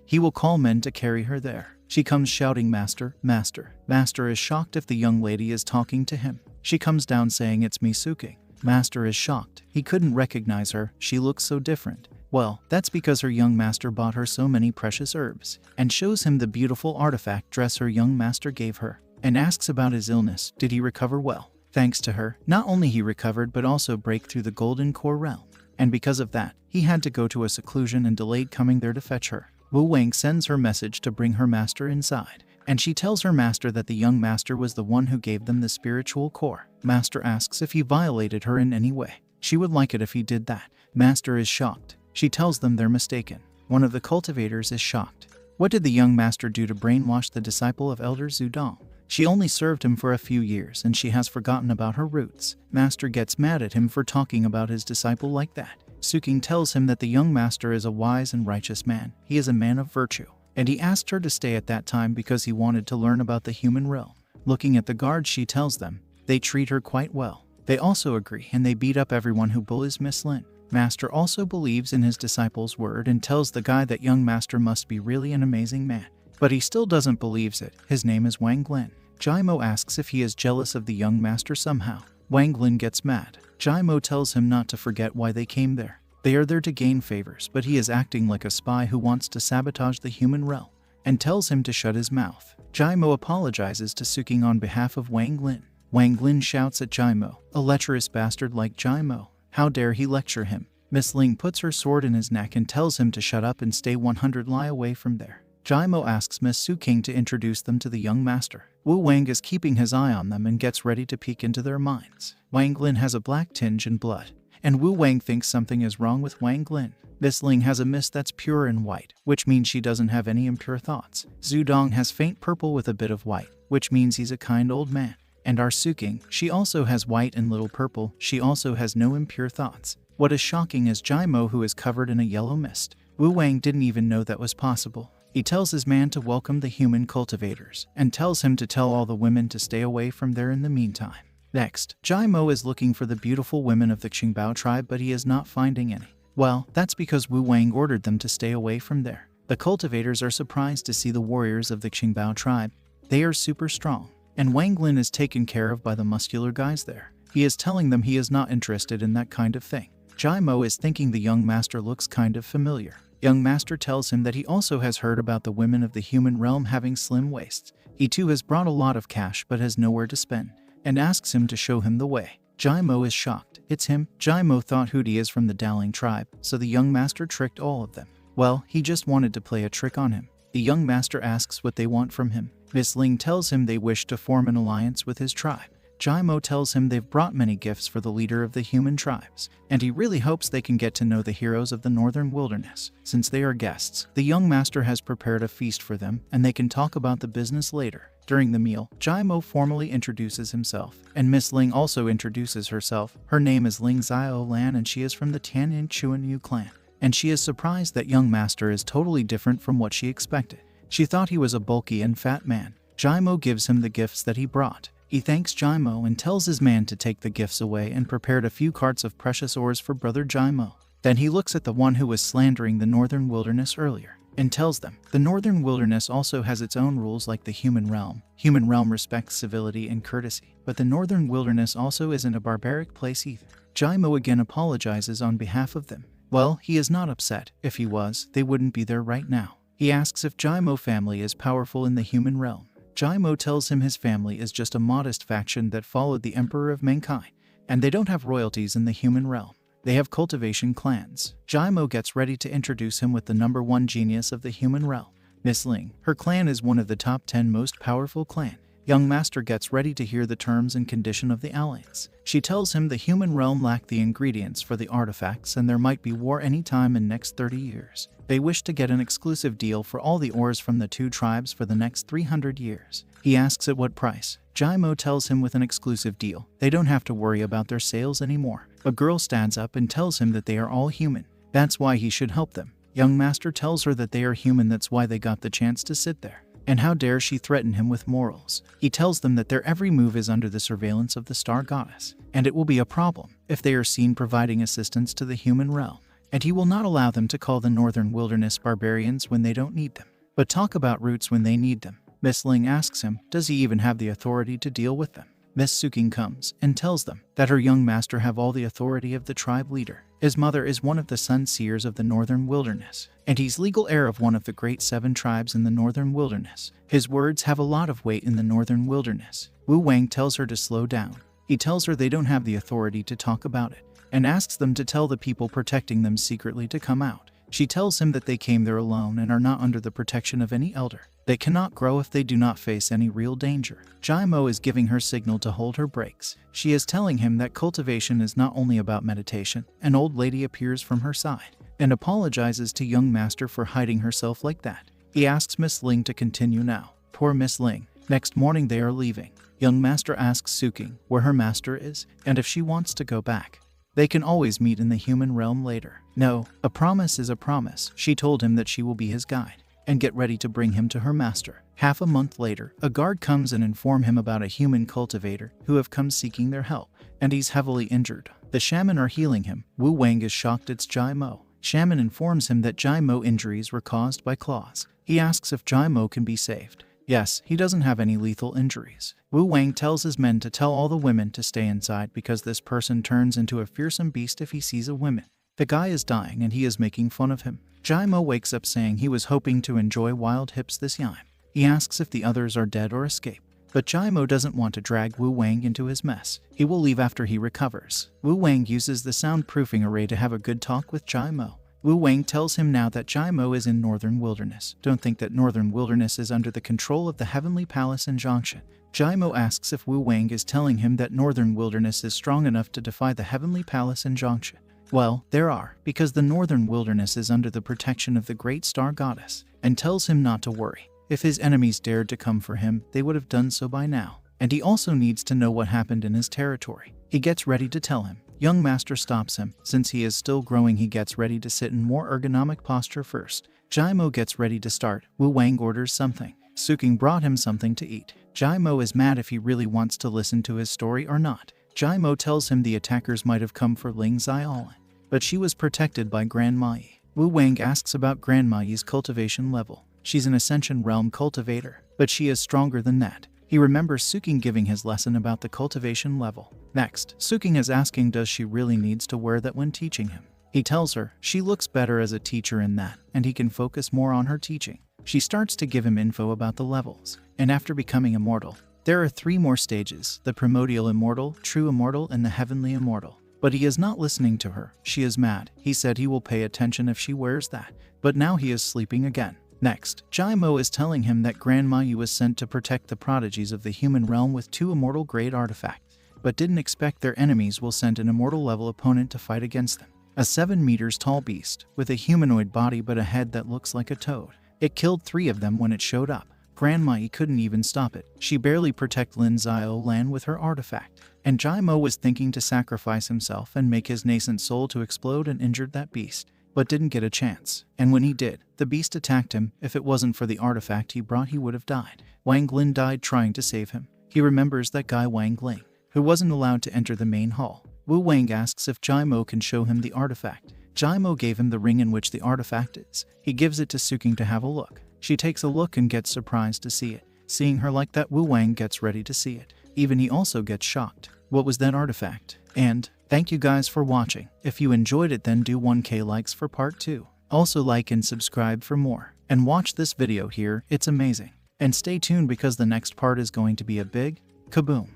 Speaker 1: He will call men to carry her there. She comes shouting, "Master, Master." Master is shocked if the young lady is talking to him. She comes down saying, "It's me, Su King." Master is shocked. He couldn't recognize her. She looks so different. Well, that's because her young master bought her so many precious herbs, and shows him the beautiful artifact dress her young master gave her, and asks about his illness. Did he recover well? Thanks to her, not only he recovered but also break through the golden core realm. And because of that, he had to go to a seclusion and delayed coming there to fetch her. Wu Wang sends her message to bring her master inside, and she tells her master that the young master was the one who gave them the spiritual core. Master asks if he violated her in any way. She would like it if he did that. Master is shocked. She tells them they're mistaken. One of the cultivators is shocked. What did the young master do to brainwash the disciple of Elder Zudong? She only served him for a few years and she has forgotten about her roots. Master gets mad at him for talking about his disciple like that. Su King tells him that the young master is a wise and righteous man. He is a man of virtue. And he asked her to stay at that time because he wanted to learn about the human realm. Looking at the guards, she tells them they treat her quite well. They also agree and they beat up everyone who bullies Miss Lin. Master also believes in his disciple's word and tells the guy that young master must be really an amazing man. But he still doesn't believe it. His name is Wang Lin. Jai-mo asks if he is jealous of the young master somehow. Wang Lin gets mad. Jai-mo tells him not to forget why they came there. They are there to gain favors, but he is acting like a spy who wants to sabotage the human realm, and tells him to shut his mouth. Jai-mo apologizes to Su King on behalf of Wang Lin. Wang Lin shouts at Jai-mo, a lecherous bastard like Jai-mo. How dare he lecture him? Miss Ling puts her sword in his neck and tells him to shut up and stay 100 li away from there. Jai-mo asks Miss Su King to introduce them to the young master. Wu Wang is keeping his eye on them and gets ready to peek into their minds. Wang Lin has a black tinge in blood, and Wu Wang thinks something is wrong with Wang Lin. Miss Ling has a mist that's pure and white, which means she doesn't have any impure thoughts. Zhu Dong has faint purple with a bit of white, which means he's a kind old man. And our Suking, she also has white and little purple, she also has no impure thoughts. What is shocking is Jai Mo, who is covered in a yellow mist. Wu Wang didn't even know that was possible. He tells his man to welcome the human cultivators, and tells him to tell all the women to stay away from there in the meantime. Next, Jai Mo is looking for the beautiful women of the Qingbao tribe, but he is not finding any. Well, that's because Wu Wang ordered them to stay away from there. The cultivators are surprised to see the warriors of the Qingbao tribe. They are super strong, and Wang Lin is taken care of by the muscular guys there. He is telling them he is not interested in that kind of thing. Jai Mo is thinking the young master looks kind of familiar. Young master tells him that he also has heard about the women of the human realm having slim waists. He too has brought a lot of cash but has nowhere to spend, and asks him to show him the way. Jai Mo is shocked. It's him. Jai Mo thought Hootie is from the Dowling tribe, so the young master tricked all of them. Well, he just wanted to play a trick on him. The young master asks what they want from him. Miss Ling tells him they wish to form an alliance with his tribe. Jai Mo tells him they've brought many gifts for the leader of the human tribes, and he really hopes they can get to know the heroes of the northern wilderness. Since they are guests, the young master has prepared a feast for them, and they can talk about the business later. During the meal, Jai Mo formally introduces himself, and Miss Ling also introduces herself. Her name is Ling Xiao Lan, and she is from the Tianyin Chuan Yu clan, and she is surprised that young master is totally different from what she expected. She thought he was a bulky and fat man. Jai Mo gives him the gifts that he brought. He thanks Jai Mo and tells his man to take the gifts away and prepared a few carts of precious ores for brother Jai Mo. Then he looks at the one who was slandering the northern wilderness earlier, and tells them, the northern wilderness also has its own rules like the human realm. Human realm respects civility and courtesy, but the northern wilderness also isn't a barbaric place either. Jai Mo again apologizes on behalf of them. Well, he is not upset. If he was, they wouldn't be there right now. He asks if Jai Mo family is powerful in the human realm. Jai Mo tells him his family is just a modest faction that followed the emperor of mankind, and they don't have royalties in the human realm. They have cultivation clans. Jai Mo gets ready to introduce him with the #1 genius of the human realm, Miss Ling. Her clan is one of the top 10 most powerful clan. Young master gets ready to hear the terms and condition of the alliance. She tells him the human realm lacked the ingredients for the artifacts and there might be war anytime in next 30 years. They wish to get an exclusive deal for all the ores from the two tribes for the next 300 years. He asks at what price. Jai Mo tells him with an exclusive deal. They don't have to worry about their sales anymore. A girl stands up and tells him that they are all human. That's why he should help them. Young master tells her that they are human, that's why they got the chance to sit there. And how dare she threaten him with morals. He tells them that their every move is under the surveillance of the star goddess, and it will be a problem if they are seen providing assistance to the human realm. And he will not allow them to call the northern wilderness barbarians when they don't need them, but talk about roots when they need them. Miss Ling asks him, does he even have the authority to deal with them? Miss Suking comes and tells them that her young master have all the authority of the tribe leader. His mother is one of the sun seers of the northern wilderness, and he's legal heir of one of the great 7 tribes in the northern wilderness. His words have a lot of weight in the northern wilderness. Wu Wang tells her to slow down. He tells her they don't have the authority to talk about it, and asks them to tell the people protecting them secretly to come out. She tells him that they came there alone and are not under the protection of any elder. They cannot grow if they do not face any real danger. Jai Mo is giving her signal to hold her brakes. She is telling him that cultivation is not only about meditation. An old lady appears from her side and apologizes to young master for hiding herself like that. He asks Miss Ling to continue now. Poor Miss Ling. Next morning they are leaving. Young master asks Suking where her master is and if she wants to go back. They can always meet in the human realm later. No, a promise is a promise. She told him that she will be his guide and get ready to bring him to her master. Half a month later, a guard comes and inform him about a human cultivator who have come seeking their help, and he's heavily injured. The shaman are healing him. Wu Wang is shocked it's Jai Mo. Shaman informs him that Jai Mo injuries were caused by claws. He asks if Jai Mo can be saved. Yes, he doesn't have any lethal injuries. Wu Wang tells his men to tell all the women to stay inside because this person turns into a fearsome beast if he sees a woman. The guy is dying and he is making fun of him. Jai Mo wakes up saying he was hoping to enjoy wild hips this time. He asks if the others are dead or escaped. But Jai Mo doesn't want to drag Wu Wang into his mess. He will leave after he recovers. Wu Wang uses the soundproofing array to have a good talk with Jai Mo. Wu Wang tells him now that Jaimo is in Northern Wilderness. Don't think that Northern Wilderness is under the control of the Heavenly Palace Injunction. Jaimo asks if Wu Wang is telling him that Northern Wilderness is strong enough to defy the Heavenly Palace Injunction. Well, there are, because the Northern Wilderness is under the protection of the Great Star Goddess, and tells him not to worry. If his enemies dared to come for him, they would have done so by now. And he also needs to know what happened in his territory. He gets ready to tell him. Young Master stops him. Since he is still growing, he gets ready to sit in more ergonomic posture first. Jaimo gets ready to start. Wu Wang orders something. Suking brought him something to eat. Jaimo is mad if he really wants to listen to his story or not. Jaimo tells him the attackers might have come for Ling Xiaolin, but she was protected by Grandma Yi. Wu Wang asks about Grandma Yi's cultivation level. She's an Ascension Realm cultivator, but she is stronger than that. He remembers Suking giving his lesson about the cultivation level. Next, Suking is asking does she really needs to wear that when teaching him. He tells her she looks better as a teacher in that, and he can focus more on her teaching. She starts to give him info about the levels, and after becoming immortal, there are 3 more stages: the primordial immortal, true immortal, and the heavenly immortal. But he is not listening to her. She is mad. He said he will pay attention if she wears that, but now he is sleeping again. Next, Jaimo is telling him that Grandma Yi was sent to protect the prodigies of the human realm with 2 immortal grade artifacts, but didn't expect their enemies will send an immortal level opponent to fight against them. A 7 meters tall beast, with a humanoid body but a head that looks like a toad. It killed 3 of them when it showed up. Grandma Yi couldn't even stop it. She barely protected Lin Xiaolan with her artifact. And Jaimo was thinking to sacrifice himself and make his nascent soul to explode and injured that beast, but didn't get a chance. And when he did, the beast attacked him. If it wasn't for the artifact he brought, he would have died. Wang Lin died trying to save him. He remembers that guy Wang Ling, who wasn't allowed to enter the main hall. Wu Wang asks if Jaimo can show him the artifact. Jaimo gave him the ring in which the artifact is. He gives it to Suking to have a look. She takes a look and gets surprised to see it. Seeing her like that, Wu Wang gets ready to see it. Even he also gets shocked. What was that artifact? And thank you guys for watching. If you enjoyed it, then do 1K likes for part 2. Also like and subscribe for more. And watch this video here, it's amazing. And stay tuned because the next part is going to be a big kaboom.